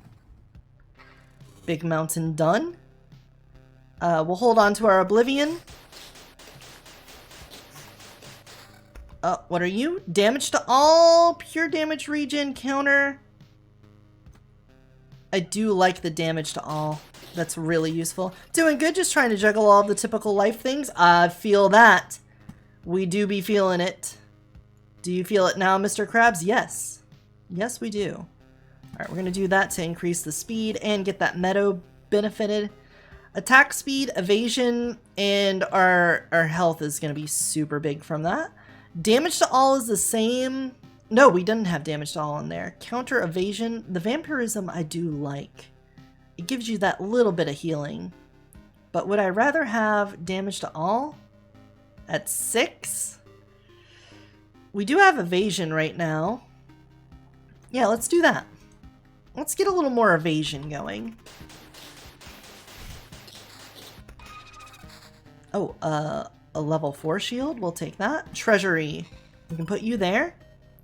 Big mountain done. We'll hold on to our oblivion. What are you? Damage to all, pure damage regen, counter. I do like the damage to all. That's really useful. Doing good, just trying to juggle all of the typical life things. I feel that. We do be feeling it. Do you feel it now, Mr. Krabs? Yes. Yes, we do. Alright, we're going to do that to increase the speed and get that meadow benefited. Attack speed, evasion, and our health is going to be super big from that. Damage to all is the same. No, we didn't have damage to all in there. Counter evasion. The vampirism I do like. It gives you that little bit of healing. But would I rather have damage to all? At 6? We do have evasion right now. Yeah, let's do that. Let's get a little more evasion going. Oh, a level 4 shield. We'll take that. Treasury. We can put you there.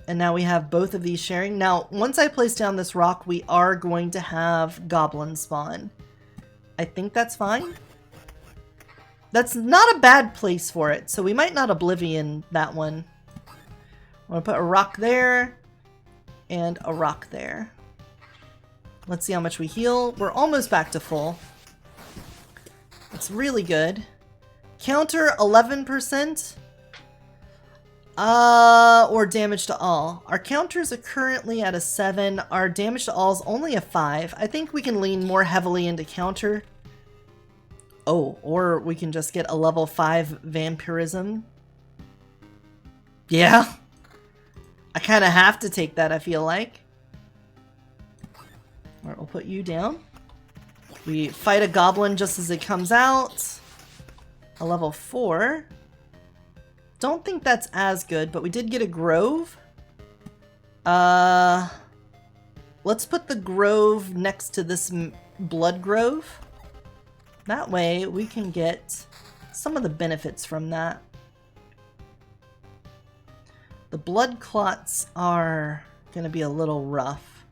And now we have both of these sharing. Now, once I place down this rock, we are going to have goblins spawn. I think that's fine. That's not a bad place for it, so we might not oblivion that one. I'm going to put a rock there and a rock there. Let's see how much we heal. We're almost back to full. That's really good. Counter 11%. Or damage to all. Our counters are currently at a 7. Our damage to all is only a 5. I think we can lean more heavily into counter. Oh, or we can just get a level 5 vampirism. Yeah. I kind of have to take that, I feel like. Alright, we'll put you down. We fight a goblin just as it comes out. A level 4. Don't think that's as good, but we did get a grove. Let's put the grove next to this blood grove. That way we can get some of the benefits from that. The blood clots are going to be a little rough.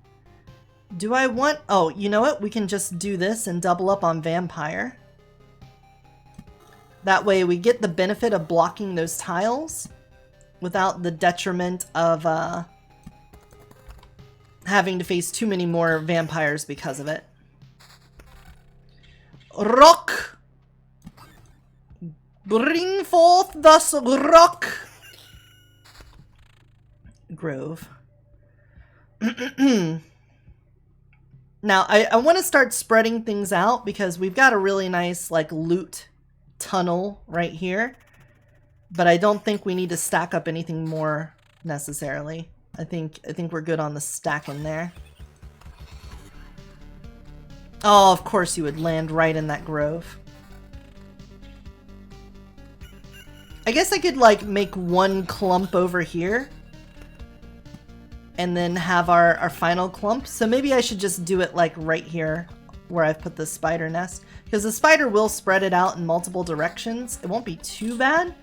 Do I want... Oh, you know what? We can just do this and double up on vampire. That way we get the benefit of blocking those tiles without the detriment of having to face too many more vampires because of it. Rock! Bring forth thus rock! Grove. Now, I want to start spreading things out because we've got a really nice, like, loot tunnel right here, but I don't think we need to stack up anything more necessarily. I think we're good on the stack in there. Oh, of course you would land right in that grove. I guess I could, like, make one clump over here. And then have our final clump. So maybe I should just do it, like, right here where I've put the spider nest. Because the spider will spread it out in multiple directions. It won't be too bad.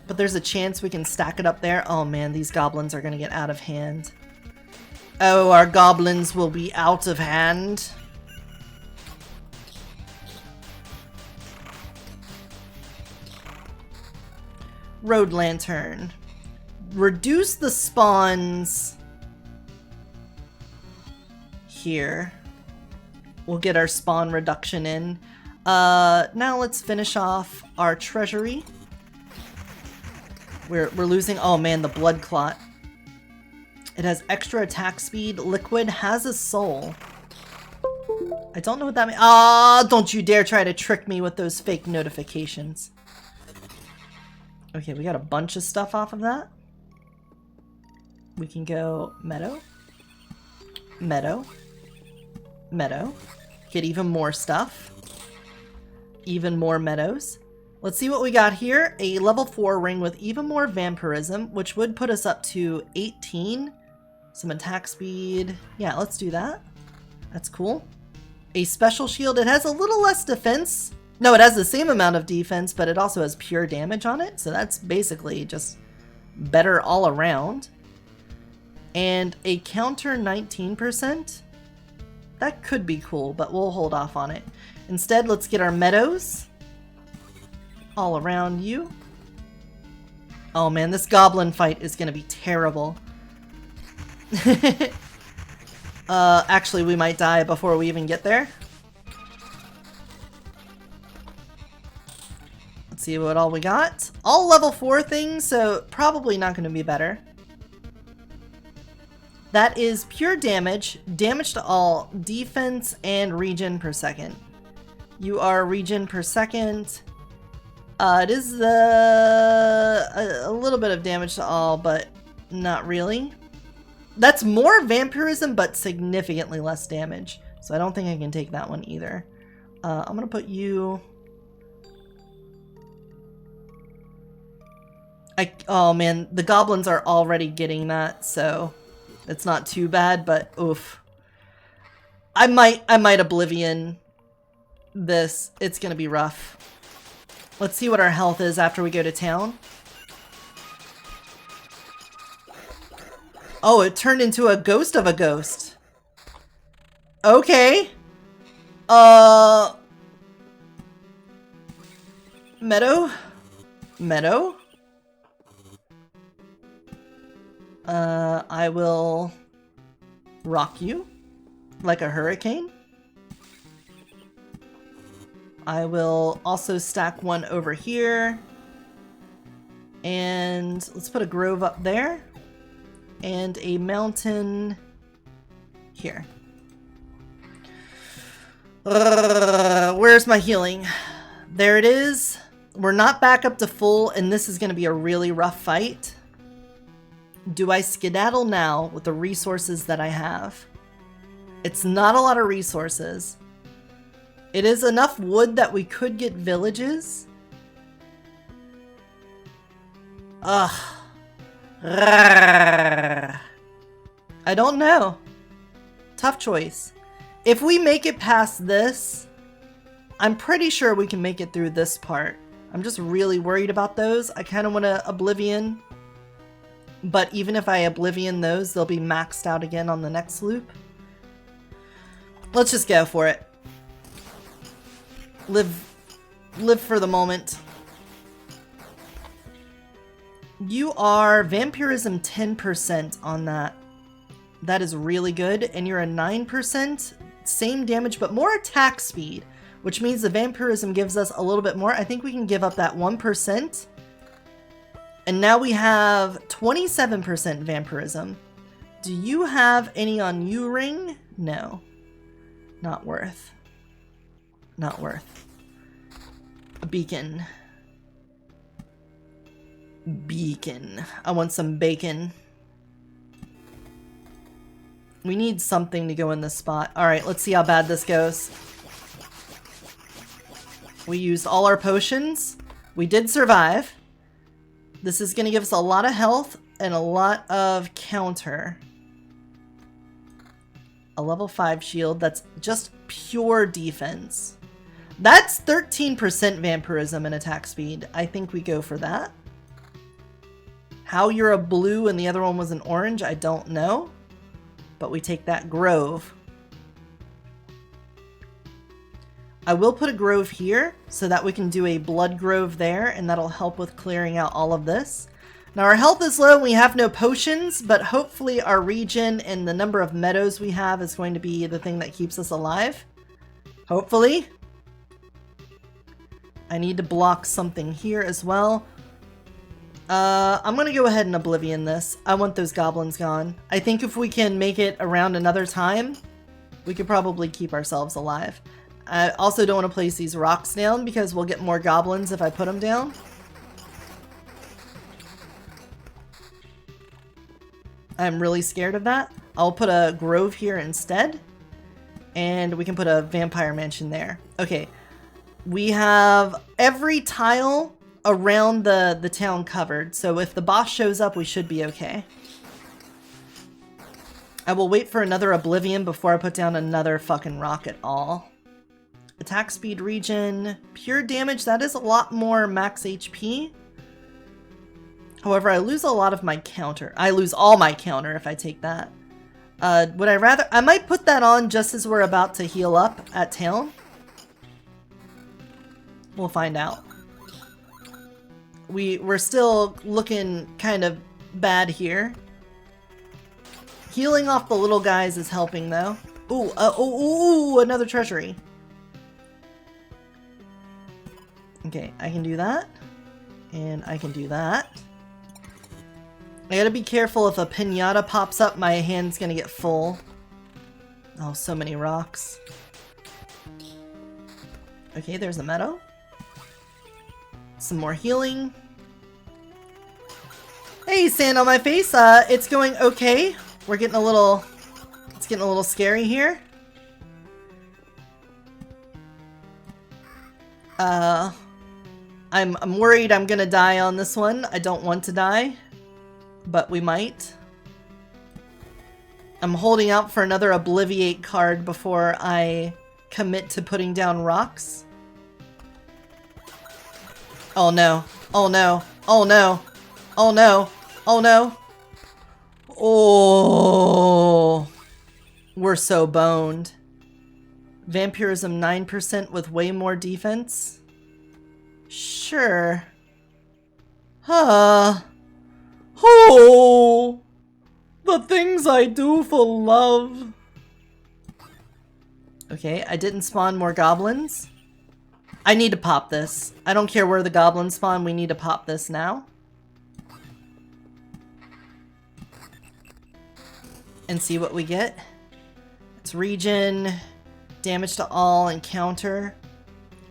But there's a chance we can stack it up there. Oh man, these goblins are going to get out of hand. Oh, our goblins will be out of hand. Road lantern. Reduce the spawns here. We'll get our spawn reduction in. Now let's finish off our treasury. We're losing. Oh man, the blood clot. It has extra attack speed. Liquid has a soul. I don't know what that means. Ah, don't you dare try to trick me with those fake notifications. Okay, we got a bunch of stuff off of that. We can go meadow, meadow, meadow. Get even more stuff. Even more meadows. Let's see what we got here. A level 4 ring with even more vampirism, which would put us up to 18. Some attack speed. Yeah, let's do that. That's cool. A special shield. It has a little less defense. No, it has the same amount of defense, but it also has pure damage on it. So that's basically just better all around. And a counter 19%. That could be cool, but we'll hold off on it. Instead, let's get our meadows all around you. Oh man, this goblin fight is gonna be terrible. Actually, we might die before we even get there. Let's see what all we got. All level 4 things, so probably not gonna be better. That is pure damage, damage to all, defense, and regen per second. You are regen per second. It is a little bit of damage to all, but not really. That's more vampirism, but significantly less damage. So I don't think I can take that one either. I'm gonna put you... Oh man, the goblins are already getting that, so... It's not too bad, but oof. I might Oblivion this. It's gonna be rough. Let's see what our health is after we go to town. Oh, it turned into a ghost of a ghost. Okay. Meadow? Meadow? I will rock you like a hurricane. I will also stack one over here. And let's put a grove up there. And a mountain here. Where's my healing? There it is. We're not back up to full, and this is going to be a really rough fight. Do I skedaddle now with the resources that I have? It's not a lot of resources. It is enough wood that we could get villages. Ugh. I don't know. Tough choice. If we make it past this, I'm pretty sure we can make it through this part. I'm just really worried about those. I kind of want to Oblivion. But even if I Oblivion those, they'll be maxed out again on the next loop. Let's just go for it. Live for the moment. You are vampirism 10% on that. That is really good. And you're a 9%. Same damage, but more attack speed. Which means the vampirism gives us a little bit more. I think we can give up that 1%. And now we have 27% vampirism. Do you have any on you, Ring? No. Not worth. Not worth. A beacon. Beacon. I want some bacon. We need something to go in this spot. Alright, let's see how bad this goes. We used all our potions. We did survive. This is going to give us a lot of health and a lot of counter. A level 5 shield. That's just pure defense. That's 13% vampirism and attack speed. I think we go for that. How you're a blue and the other one was an orange, I don't know. But we take that grove. I will put a grove here so that we can do a blood grove there, and that'll help with clearing out all of this. Now our health is low and we have no potions, but hopefully our regen and the number of meadows we have is going to be the thing that keeps us alive. Hopefully. I need to block something here as well. I'm going to go ahead and Oblivion this. I want those goblins gone. I think if we can make it around another time, we could probably keep ourselves alive. I also don't want to place these rocks down because we'll get more goblins if I put them down. I'm really scared of that. I'll put a grove here instead. And we can put a vampire mansion there. Okay. We have every tile around the town covered. So if the boss shows up, we should be okay. I will wait for another Oblivion before I put down another fucking rock at all. Attack speed regen. Pure damage. That is a lot more max HP. However, I lose a lot of my counter. I lose all my counter if I take that. Would I rather... I might put that on just as we're about to heal up at town. We'll find out. We're still looking kind of bad here. Healing off the little guys is helping though. Ooh, another treasury. Okay, I can do that. And I can do that. I gotta be careful if a pinata pops up, my hand's gonna get full. Oh, so many rocks. Okay, there's a meadow. Some more healing. Hey, sand on my face. It's going okay. We're getting a little... It's getting a little scary here. I'm worried I'm gonna die on this one. I don't want to die, but we might. I'm holding out for another Obliviate card before I commit to putting down rocks. Oh no. Oh no. Oh no. Oh no. Oh no. Oh. We're so boned. Vampirism 9% with way more defense. Sure. Oh. The things I do for love. Okay, I didn't spawn more goblins. I need to pop this. I don't care where the goblins spawn, we need to pop this now. And see what we get. It's regen, damage to all, and counter.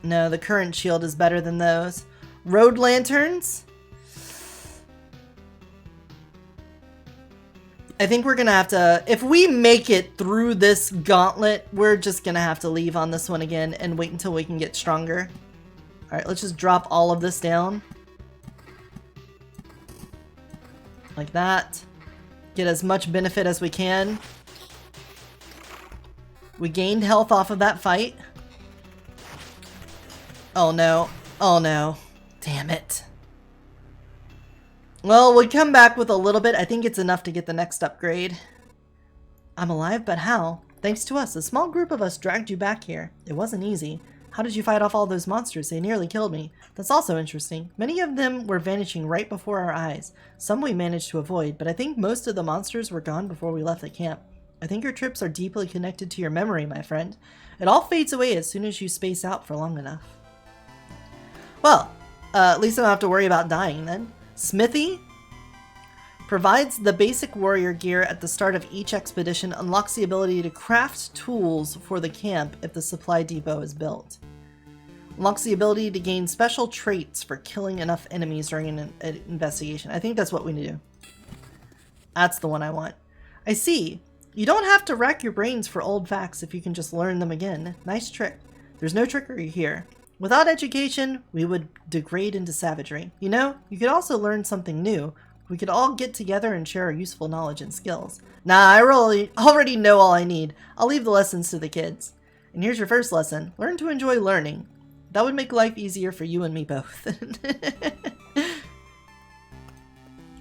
No, the current shield is better than those. Road lanterns. I think we're gonna have to, if we make it through this gauntlet, we're just gonna have to leave on this one again and wait until we can get stronger. Alright, let's just drop all of this down. Like that. Get as much benefit as we can. We gained health off of that fight. Oh no. Oh no. Damn it. Well, we'll come back with a little bit. I think it's enough to get the next upgrade. I'm alive, but how? Thanks to us. A small group of us dragged you back here. It wasn't easy. How did you fight off all those monsters? They nearly killed me. That's also interesting. Many of them were vanishing right before our eyes. Some we managed to avoid, but I think most of the monsters were gone before we left the camp. I think your trips are deeply connected to your memory, my friend. It all fades away as soon as you space out for long enough. Well, at least I don't have to worry about dying then. Smithy provides the basic warrior gear at the start of each expedition, unlocks the ability to craft tools for the camp if the supply depot is built. Unlocks the ability to gain special traits for killing enough enemies during an investigation. I think that's what we need to do. That's the one I want. I see. You don't have to rack your brains for old facts if you can just learn them again. Nice trick. There's no trickery here. Without education, we would degrade into savagery. You know, you could also learn something new. We could all get together and share our useful knowledge and skills. Nah, I already know all I need. I'll leave the lessons to the kids. And here's your first lesson. Learn to enjoy learning. That would make life easier for you and me both.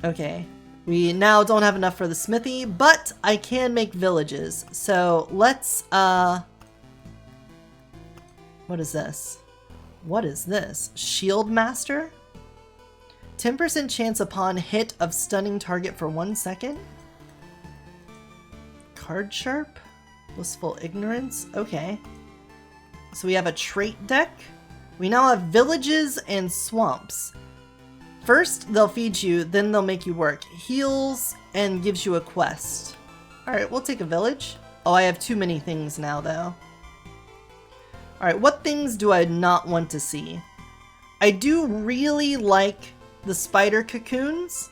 Okay. We now don't have enough for the smithy, but I can make villages. So let's, what is this? What is this? Shield Master? 10% chance upon hit of stunning target for 1 second? Card Sharp? Blissful Ignorance? Okay. So we have a trait deck. We now have villages and swamps. First, they'll feed you, then they'll make you work. Heals and gives you a quest. Alright, we'll take a village. Oh, I have too many things now, though. Alright, what things do I not want to see? I do really like the spider cocoons.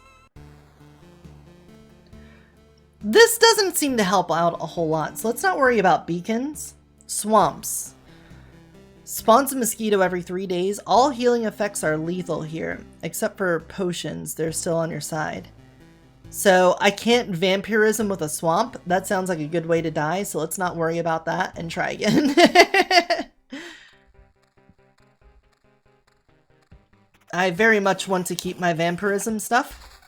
This doesn't seem to help out a whole lot, so let's not worry about beacons. Swamps. Spawns a mosquito every 3 days. All healing effects are lethal here, except for potions. They're still on your side. So I can't vampirism with a swamp. That sounds like a good way to die, so let's not worry about that and try again. I very much want to keep my vampirism stuff.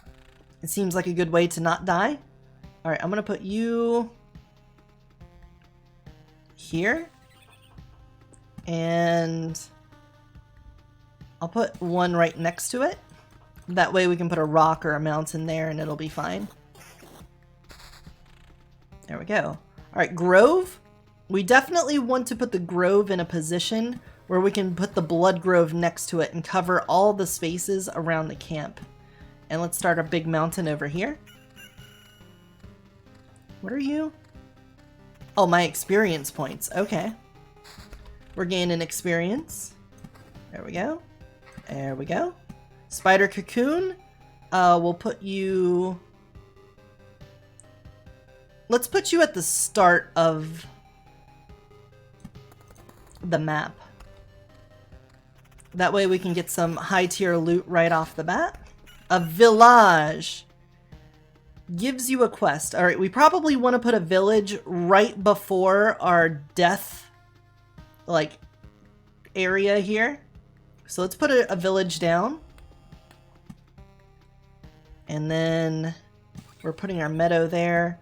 It seems like a good way to not die. Alright, I'm gonna put you here. And I'll put one right next to it. That way we can put a rock or a mountain there and it'll be fine. There we go. Alright, Grove. We definitely want to put the Grove in a position where we can put the Blood Grove next to it and cover all the spaces around the camp. And let's start a big mountain over here. What are you? Oh, my experience points. Okay. We're gaining experience. There we go. There we go. Spider cocoon. We'll put you... Let's put you at the start of the map. That way we can get some high tier loot right off the bat. A village. Gives you a quest. Alright, we probably want to put a village right before our death like area here. So let's put a village down. And then we're putting our meadow there.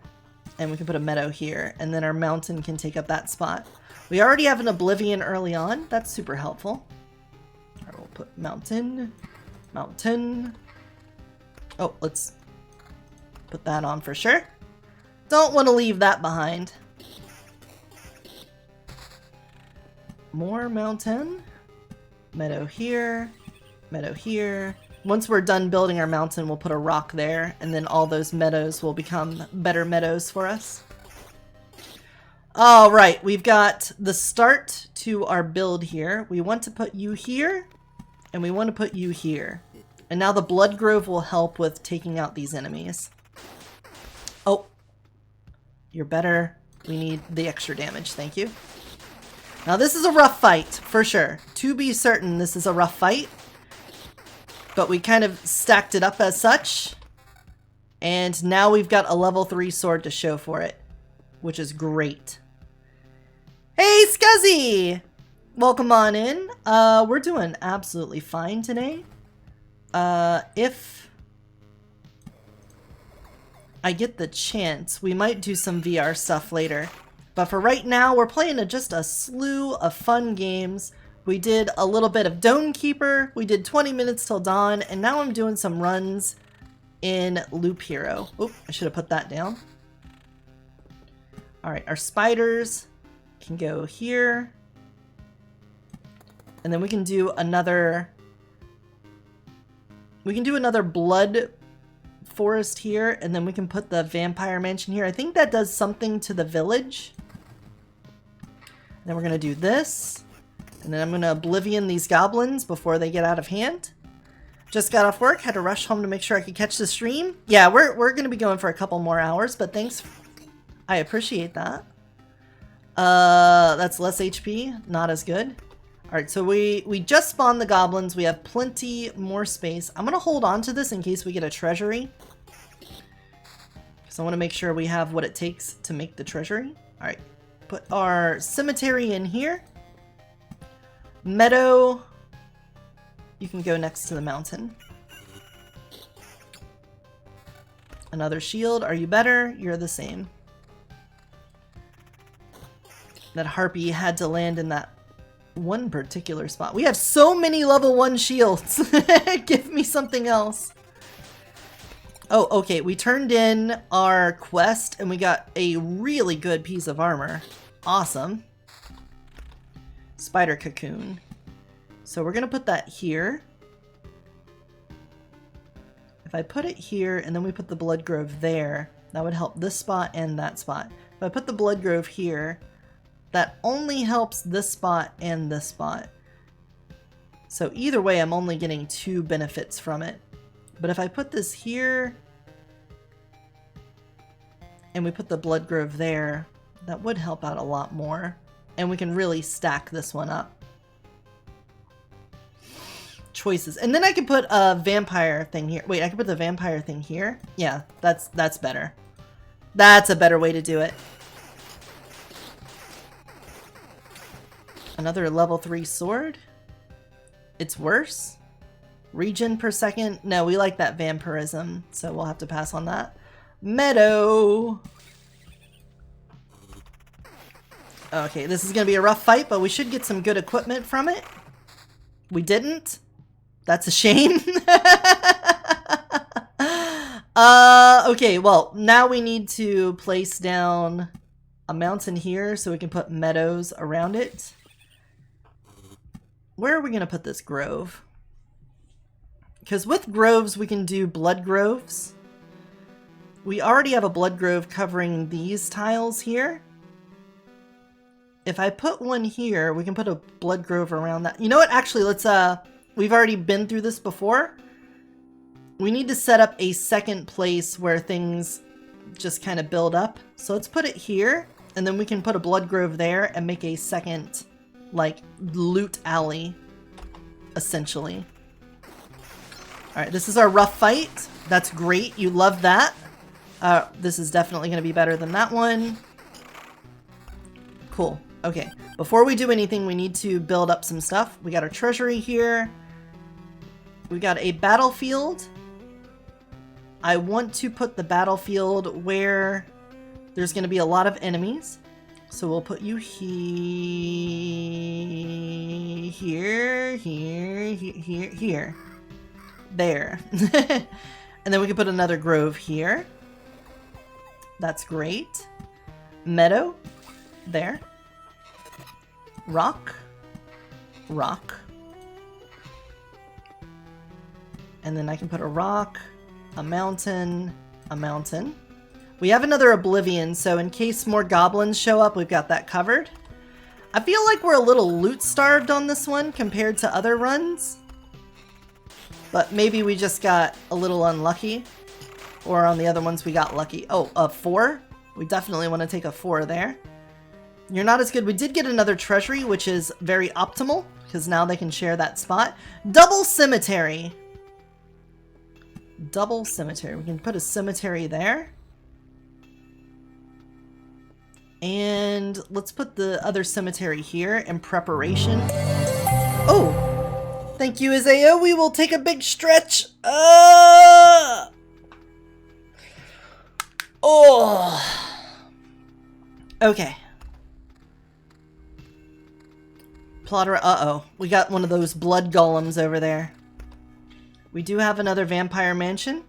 And we can put a meadow here. And then our mountain can take up that spot. We already have an oblivion early on. That's super helpful. Alright, we'll put mountain. Mountain. Oh, let's put that on for sure. Don't want to leave that behind. More mountain. Meadow here. Meadow here. Once we're done building our mountain, we'll put a rock there, and then all those meadows will become better meadows for us. All right, we've got the start to our build here. We want to put you here, and we want to put you here. And now the Blood Grove will help with taking out these enemies. Oh, you're better. We need the extra damage, thank you. Now this is a rough fight, for sure. To be certain, this is a rough fight. But we kind of stacked it up as such. And now we've got a level 3 sword to show for it. Which is great. Hey, Scuzzy! Welcome on in. We're doing absolutely fine today. If I get the chance, we might do some VR stuff later. But for right now, we're playing just a slew of fun games. We did a little bit of Dome Keeper, we did 20 minutes till dawn, and now I'm doing some runs in Loop Hero. Oop, I should have put that down. Alright, our spiders can go here. And then we can do another... We can do another blood forest here, and then we can put the vampire mansion here. I think that does something to the village. Then we're gonna do this. And then I'm gonna oblivion these goblins before they get out of hand. Just got off work, had to rush home to make sure I could catch the stream. Yeah, we're gonna be going for a couple more hours, but thanks I appreciate that. That's less HP. Not as good. Alright, so we just spawned the goblins. We have plenty more space. I'm gonna hold on to this in case we get a treasury. Because I want to make sure we have what it takes to make the treasury. Alright, put our cemetery in here. Meadow. You can go next to the mountain. Another shield. Are you better? You're the same. That harpy had to land in that one particular spot. We have so many level 1 shields. Give me something else. Oh, okay. We turned in our quest and we got a really good piece of armor. Awesome. Spider cocoon. So we're going to put that here. If I put it here and then we put the blood grove there, that would help this spot and that spot. If I put the blood grove here, that only helps this spot and this spot. So either way, I'm only getting 2 benefits from it. But if I put this here and we put the blood grove there, that would help out a lot more. And we can really stack this one up. Choices. And then I can put a vampire thing here. Wait, I can put the vampire thing here? Yeah, that's better. That's a better way to do it. Another level 3 sword? It's worse? Regen per second? No, we like that vampirism, so we'll have to pass on that. Meadow! Okay, this is going to be a rough fight, but we should get some good equipment from it. We didn't? That's a shame. Okay, well, now we need to place down a mountain here so we can put meadows around it. Where are we going to put this grove? Because with groves, we can do blood groves. We already have a blood grove covering these tiles here. If I put one here, we can put a blood grove around that. You know what? Actually, let's, we've already been through this before. We need to set up a second place where things just kind of build up. So let's put it here, and then we can put a blood grove there and make a second, like, loot alley, essentially. Alright, this is our rough fight. That's great. You love that. This is definitely going to be better than that one. Cool. Okay. Before we do anything, we need to build up some stuff. We got our treasury here. We got a battlefield. I want to put the battlefield where there's going to be a lot of enemies. So we'll put you here. There. And then we can put another grove here. That's great. Meadow. There. Rock. Rock. And then I can put a rock, a mountain, a mountain. We have another Oblivion, so in case more goblins show up, we've got that covered. I feel like we're a little loot starved on this one compared to other runs. But maybe we just got a little unlucky. Or on the other ones we got lucky. Oh, a 4? We definitely want to take a 4 there. You're not as good. We did get another treasury, which is very optimal, because now they can share that spot. Double cemetery. Double cemetery. We can put a cemetery there. And let's put the other cemetery here in preparation. Oh! Thank you, Isaiah. We will take a big stretch. Oh! Okay. Plotter. Uh-oh. We got one of those blood golems over there. We do have another vampire mansion.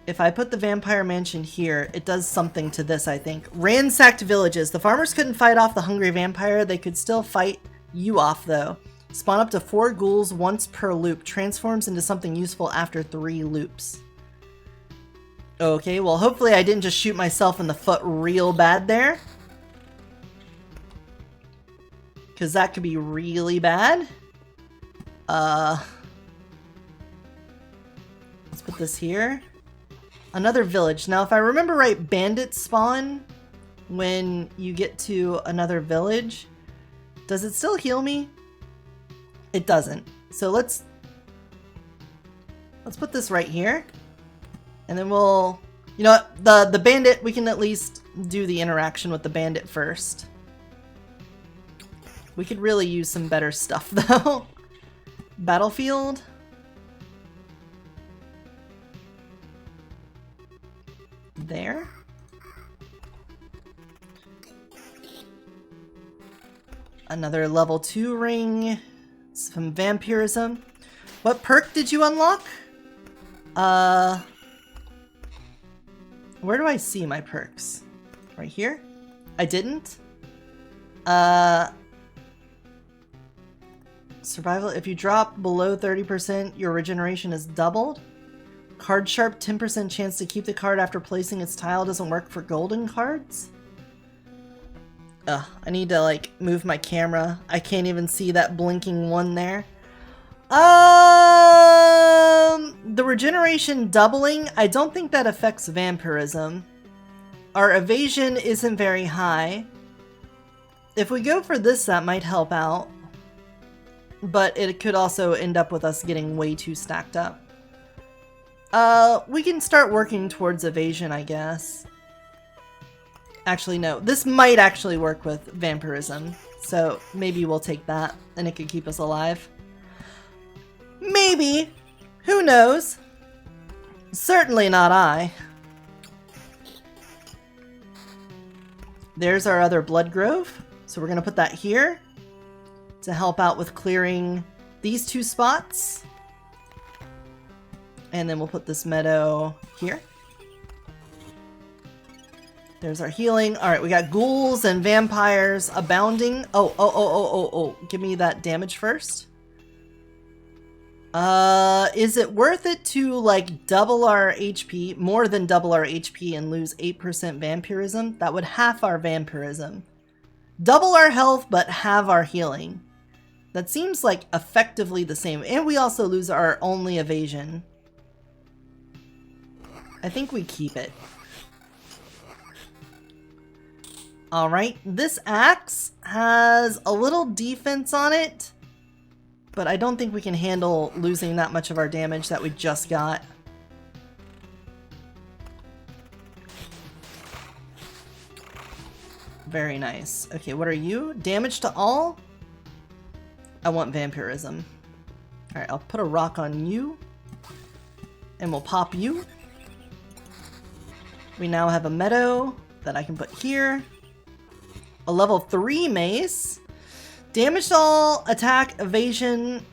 If I put the vampire mansion here, it does something to this, I think. Ransacked villages. The farmers couldn't fight off the hungry vampire. They could still fight you off, though. Spawn up to 4 ghouls once per loop. Transforms into something useful after 3 loops. Okay, well, hopefully I didn't just shoot myself in the foot real bad there. Because that could be really bad. Let's put this here. Another village. Now, if I remember right, bandits spawn when you get to another village. Does it still heal me? It doesn't. So let's put this right here. And then we'll, you know what, the bandit, we can at least do the interaction with the bandit first. We could really use some better stuff though. Battlefield. There. Another level 2 ring. Some vampirism. What perk did you unlock? Where do I see my perks? Right here? I didn't? Survival. If you drop below 30%, your regeneration is doubled. Card sharp, 10% chance to keep the card after placing its tile doesn't work for golden cards? Ugh, I need to like move my camera. I can't even see that blinking one there. The regeneration doubling, I don't think that affects vampirism. Our evasion isn't very high. If we go for this, that might help out. But it could also end up with us getting way too stacked up. We can start working towards evasion, I guess. Actually, no. This might actually work with vampirism. So maybe we'll take that and it could keep us alive. Maybe. Who knows? Certainly not I. There's our other blood grove. So we're going to put that here to help out with clearing these two spots. And then we'll put this meadow here. There's our healing. All right, we got ghouls and vampires abounding. Oh. Give me that damage first. Is it worth it to like double our HP, more than double our HP and lose 8% vampirism? That would half our vampirism. Double our health, but halve our healing. That seems like effectively the same. And we also lose our only evasion. I think we keep it. Alright, this axe has a little defense on it, but I don't think we can handle losing that much of our damage that we just got. Very nice. Okay, what are you? Damage to all? I want vampirism. Alright, I'll put a rock on you, and we'll pop you. We now have a meadow that I can put here. A level 3 mace. Damage to all, attack, evasion.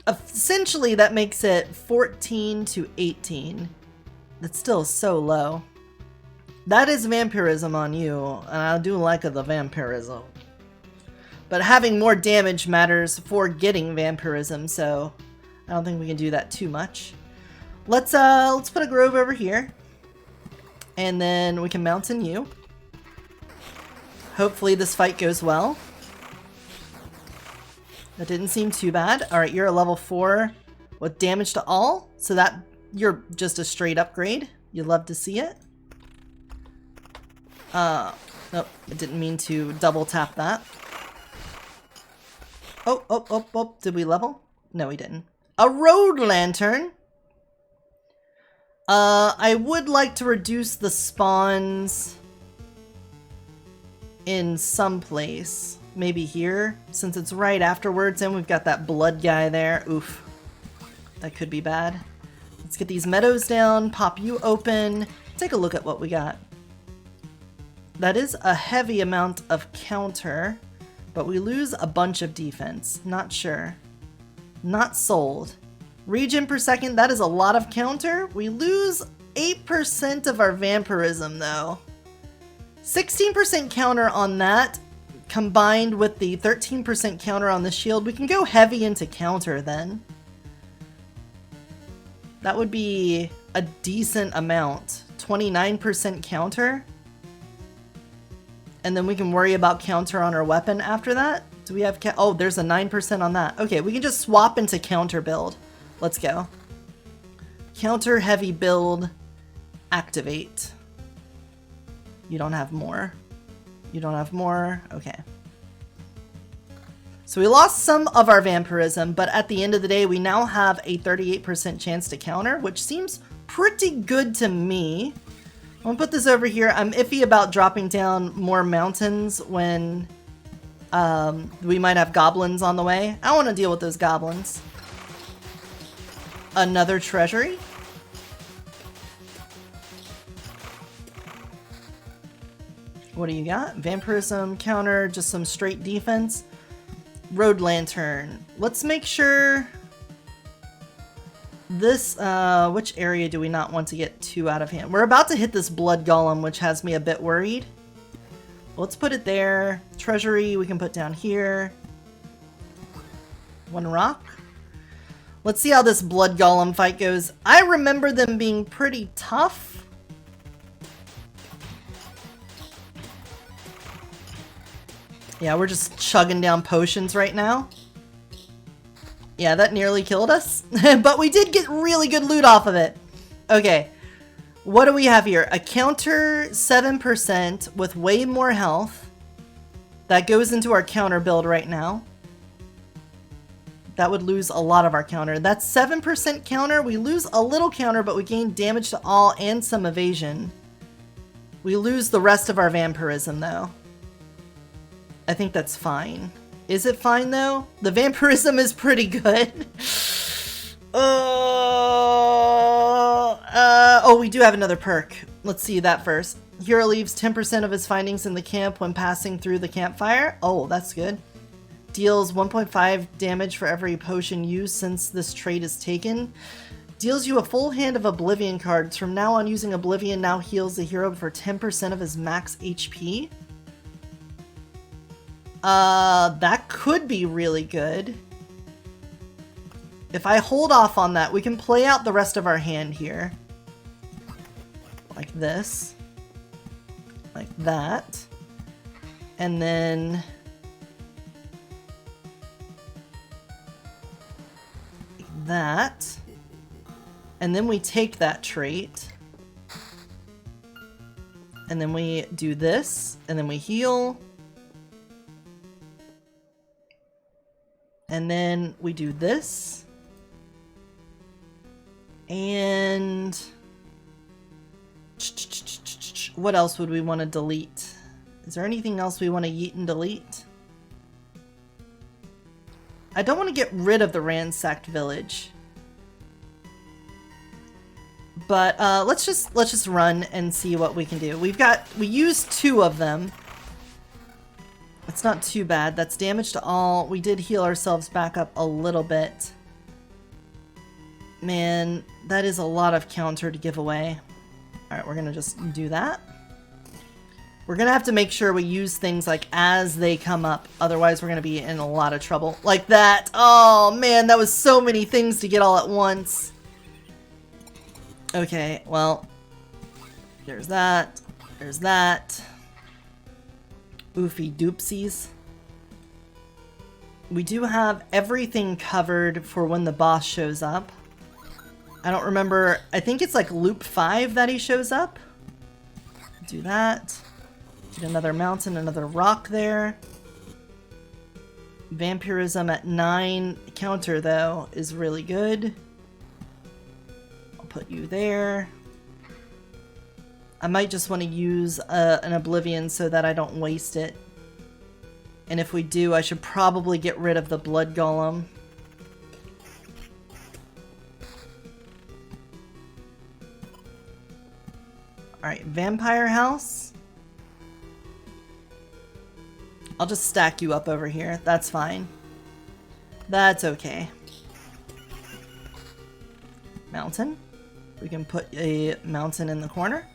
Essentially, that makes it 14 to 18. That's still so low. That is vampirism on you, and I do like the vampirism. But having more damage matters for getting vampirism, so I don't think we can do that too much. Let's put a grove over here. And then we can mountain you. Hopefully this fight goes well. That didn't seem too bad. Alright, you're a level 4 with damage to all. So that you're just a straight upgrade. You'd love to see it. Nope, I didn't mean to double tap that. Oh, did we level? No, we didn't. A road lantern. I would like to reduce the spawns in some place. Maybe here, since it's right afterwards and we've got that blood guy there. Oof. That could be bad. Let's get these meadows down, pop you open, take a look at what we got. That is a heavy amount of counter, but we lose a bunch of defense. Not sure. Not sold. Regen per second, that is a lot of counter. We lose 8% of our vampirism though. 16% counter on that, combined with the 13% counter on the shield. We can go heavy into counter then. That would be a decent amount. 29% counter. And then we can worry about counter on our weapon after that. Do we have oh, there's a 9% on that. Okay, we can just swap into counter build. let's go. Counter heavy build, activate. You don't have more. You don't have more? Okay. So we lost some of our vampirism, but at the end of the day, we now have a 38% chance to counter, which seems pretty good to me. I'm gonna put this over here. I'm iffy about dropping down more mountains when we might have goblins on the way. I don't want to deal with those goblins. Another treasury. What do you got? Vampirism, counter, just some straight defense. Road lantern. Let's make sure this, which area do we not want to get too out of hand? We're about to hit this blood golem, which has me a bit worried. Let's put it there. Treasury we can put down here. One rock. Let's see how this blood golem fight goes. I remember them being pretty tough. Yeah, we're just chugging down potions right now. Yeah, that nearly killed us. But we did get really good loot off of it. Okay. What do we have here? A counter 7% with way more health. That goes into our counter build right now. That would lose a lot of our counter. That's 7% counter. We lose a little counter, but we gain damage to all and some evasion. We lose the rest of our vampirism, though. I think that's fine. Is it fine, though? The vampirism is pretty good. Oh, we do have another perk. Let's see that first. Hero leaves 10% of his findings in the camp when passing through the campfire. Oh, that's good. Deals 1.5 damage for every potion used since this trait is taken. Deals you a full hand of Oblivion cards. From now on, using Oblivion now heals the hero for 10% of his max HP. That could be really good. If I hold off on that, we can play out the rest of our hand here. Like this. Like that. And then... that. And then we take that trait. And then we do this. And then we heal. And then we do this. And... what else would we want to delete? Is there anything else we want to yeet and delete? I don't want to get rid of the ransacked village. But let's just run and see what we can do. We used 2 of them. It's not too bad. That's damage to all. We did heal ourselves back up a little bit. Man, that is a lot of counter to give away. Alright, we're gonna just do that. We're gonna have to make sure we use things like as they come up. Otherwise, we're gonna be in a lot of trouble. Like that. Oh, man, that was so many things to get all at once. Okay, well, there's that. There's that. Oofy doopsies. We do have everything covered for when the boss shows up. I don't remember. I think it's like loop 5 that he shows up. Do that. Get another mountain, another rock there. Vampirism at 9 counter, though, is really good. I'll put you there. I might just want to use an Oblivion so that I don't waste it. And if we do, I should probably get rid of the Blood Golem. Alright, Vampire House. I'll just stack you up over here. That's fine. That's okay. Mountain. We can put a mountain in the corner.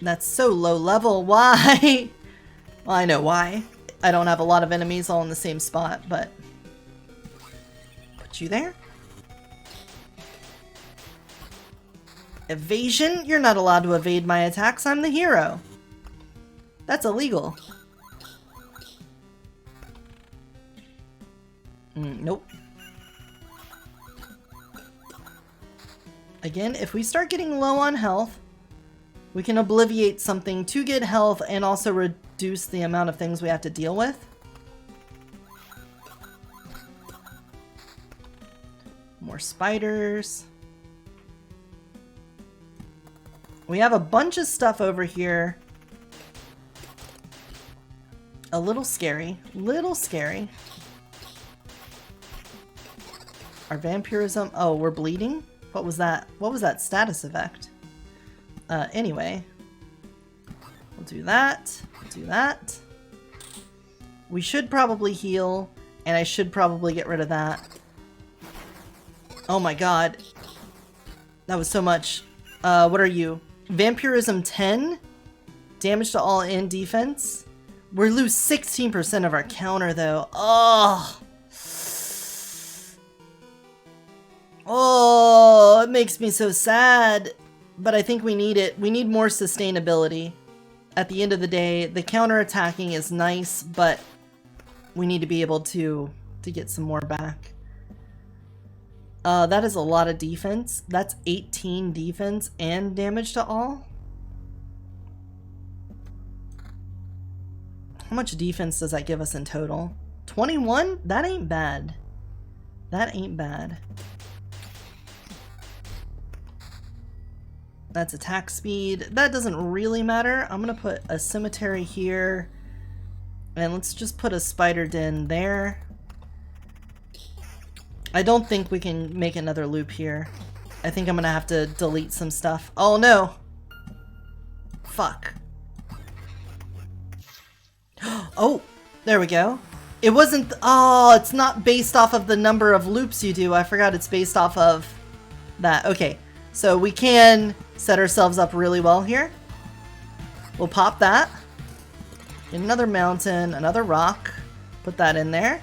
That's so low level. Why? Well, I know why. I don't have a lot of enemies all in the same spot, but... put you there. Evasion? You're not allowed to evade my attacks. I'm the hero. That's illegal. Nope. Again, if we start getting low on health, we can obliviate something to get health and also reduce the amount of things we have to deal with. More spiders. We have a bunch of stuff over here. A little scary. Little scary. Our vampirism. Oh, we're bleeding? What was that? What was that status effect? Anyway. We'll do that. Do that. We should probably heal, and I should probably get rid of that. Oh my god. That was so much. What are you? Vampirism 10? Damage to all and defense? We lose 16% of our counter though. Oh! Oh, it makes me so sad. But I think we need it. We need more sustainability. At the end of the day, the counter-attacking is nice, but we need to be able to get some more back. That is a lot of defense. That's 18 defense and damage to all. How much defense does that give us in total? 21? That ain't bad. That ain't bad. That's attack speed. That doesn't really matter. I'm gonna put a cemetery here. And let's just put a spider den there. I don't think we can make another loop here. I think I'm gonna have to delete some stuff. Oh no! Fuck. Oh! There we go. It wasn't- oh, it's not based off of the number of loops you do. I forgot it's based off of that. Okay, so we can set ourselves up really well here. We'll pop that. Get another mountain, another rock. Put that in there.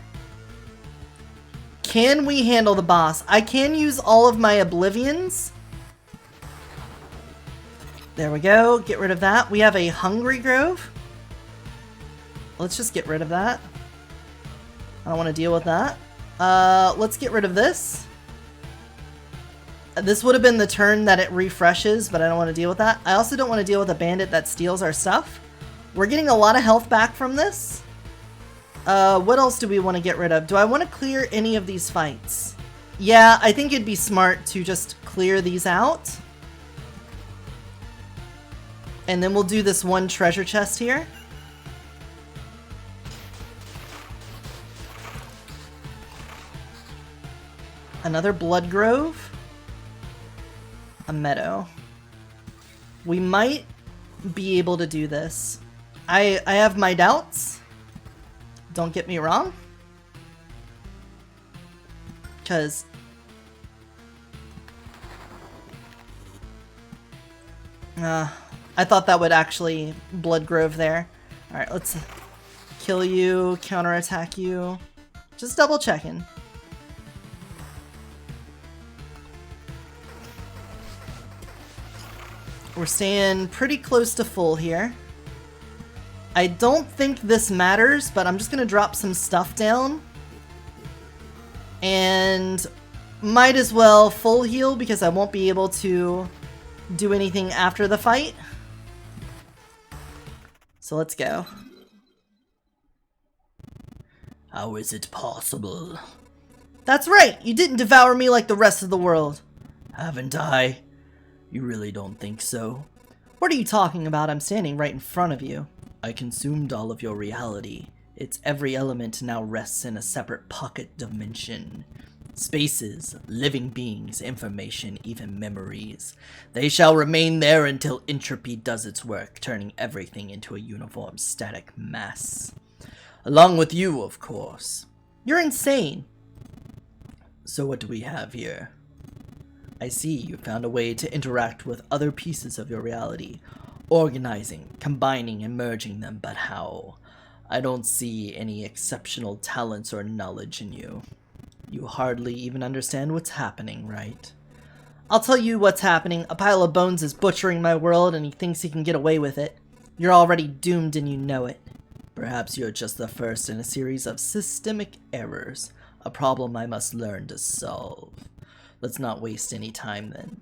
Can we handle the boss? I can use all of my oblivions. There we go. Get rid of that. We have a hungry grove. Let's just get rid of that. I don't want to deal with that. Let's get rid of this. This would have been the turn that it refreshes, but I don't want to deal with that. I also don't want to deal with a bandit that steals our stuff. We're getting a lot of health back from this. What else do we want to get rid of? Do I want to clear any of these fights? Yeah, I think it'd be smart to just clear these out. And then we'll do this one treasure chest here. Another blood grove. A meadow. We might be able to do this. I have my doubts. Don't get me wrong. Because I thought that would actually blood grove there. Alright, let's kill you, counterattack you. Just double checking. We're staying pretty close to full here. I don't think this matters, but I'm just gonna drop some stuff down. And might as well full heal because I won't be able to do anything after the fight. So let's go. How is it possible? That's right! You didn't devour me like the rest of the world. Haven't I? You really don't think so? What are you talking about? I'm standing right in front of you. I consumed all of your reality. Its every element now rests in a separate pocket dimension. Spaces, living beings, information, even memories. They shall remain there until entropy does its work, turning everything into a uniform static mass. Along with you, of course. You're insane. So what do we have here? I see you found a way to interact with other pieces of your reality, organizing, combining, and merging them, but how? I don't see any exceptional talents or knowledge in you. You hardly even understand what's happening, right? I'll tell you what's happening. A pile of bones is butchering my world and he thinks he can get away with it. You're already doomed and you know it. Perhaps you're just the first in a series of systemic errors. A problem I must learn to solve. Let's not waste any time then.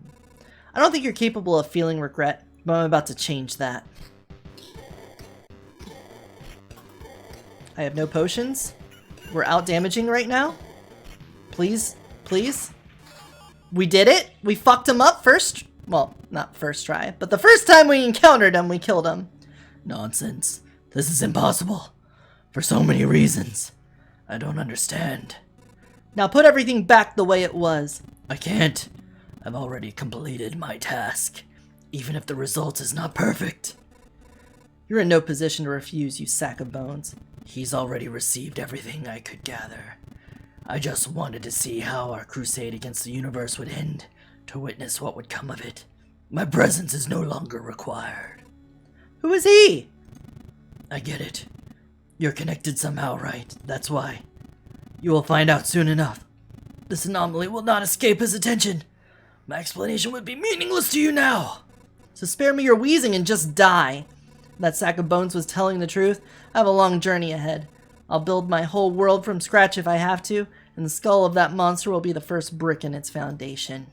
I don't think you're capable of feeling regret, but I'm about to change that. I have no potions. We're out damaging right now. Please, please. We did it. We fucked him up first. Well, not first try, but the first time we encountered him, we killed him. Nonsense. This is impossible. For so many reasons. I don't understand. Now put everything back the way it was. I can't. I've already completed my task, even if the result is not perfect. You're in no position to refuse, you sack of bones. He's already received everything I could gather. I just wanted to see how our crusade against the universe would end, to witness what would come of it. My presence is no longer required. Who is he? I get it. You're connected somehow, right? That's why. You will find out soon enough. This anomaly will not escape his attention. My explanation would be meaningless to you now. So spare me your wheezing and just die. That sack of bones was telling the truth. I have a long journey ahead. I'll build my whole world from scratch if I have to, and the skull of that monster will be the first brick in its foundation.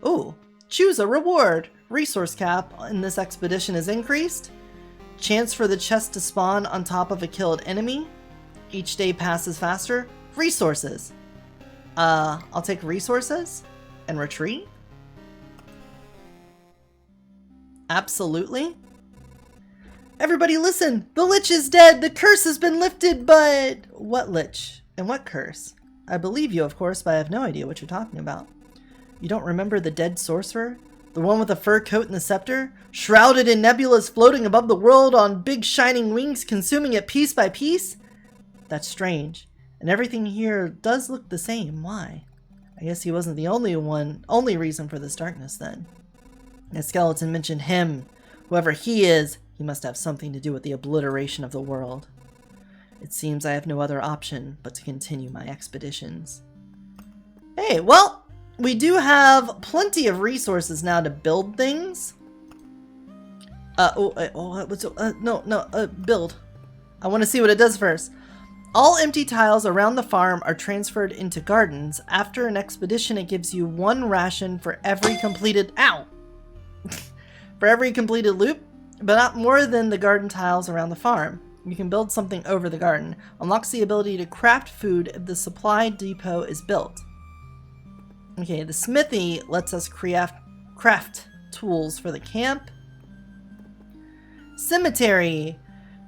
Ooh, choose a reward. Resource cap in this expedition is increased. Chance for the chest to spawn on top of a killed enemy. Each day passes faster. Resources. I'll take resources and retreat. Absolutely. Everybody listen! The Lich is dead! The curse has been lifted, but... What Lich? And what curse? I believe you, of course, but I have no idea what you're talking about. You don't remember the dead sorcerer? The one with the fur coat and the scepter? Shrouded in nebulas floating above the world on big shining wings, consuming it piece by piece? That's strange. And everything here does look the same. Why? I guess he wasn't the only reason for this darkness then. The skeleton mentioned him. Whoever he is, he must have something to do with the obliteration of the world. It seems I have no other option but to continue my expeditions. Hey, well, we do have plenty of resources now to build things. Build. I want to see what it does first. All empty tiles around the farm are transferred into gardens. After an expedition, it gives you 1 ration for every completed... Ow! For every completed loop, but not more than the garden tiles around the farm. You can build something over the garden. Unlocks the ability to craft food if the supply depot is built. Okay, the smithy lets us craft tools for the camp. Cemetery.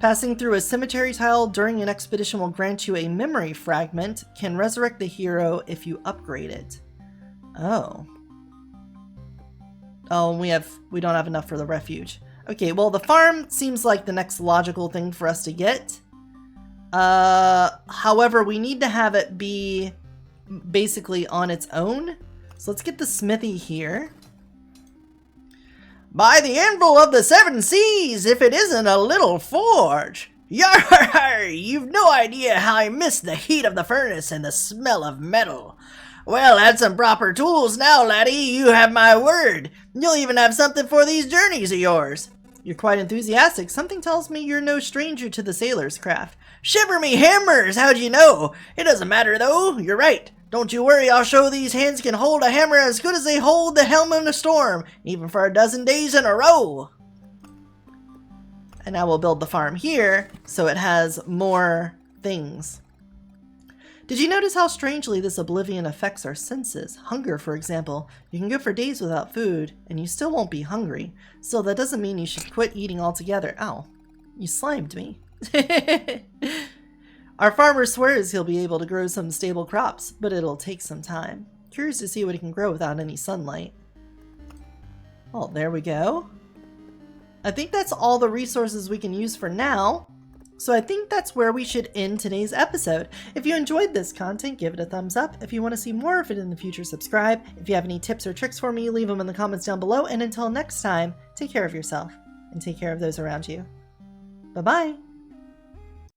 Passing through a cemetery tile during an expedition will grant you a memory fragment. Can resurrect the hero if you upgrade it. Oh. Oh, we don't have enough for the refuge. Okay, well, the farm seems like the next logical thing for us to get. However, we need to have it be basically on its own. So let's get the smithy here. By the anvil of the 7 seas, if it isn't a little forge. Yar! You've no idea how I miss the heat of the furnace and the smell of metal. Well, add some proper tools now, laddie. You have my word. You'll even have something for these journeys of yours. You're quite enthusiastic. Something tells me you're no stranger to the sailor's craft. Shiver me hammers, how'd you know? It doesn't matter, though. You're right. Don't you worry, I'll show these hands can hold a hammer as good as they hold the helm in a storm, even for a dozen days in a row. And now we'll build the farm here, so it has more things. Did you notice how strangely this oblivion affects our senses? Hunger, for example. You can go for days without food, and you still won't be hungry. Still, that doesn't mean you should quit eating altogether. Ow. You slimed me. Our farmer swears he'll be able to grow some stable crops, but it'll take some time. Curious to see what he can grow without any sunlight. Well, there we go. I think that's all the resources we can use for now. So I think that's where we should end today's episode. If you enjoyed this content, give it a thumbs up. If you want to see more of it in the future, subscribe. If you have any tips or tricks for me, leave them in the comments down below. And until next time, take care of yourself and take care of those around you. Bye-bye.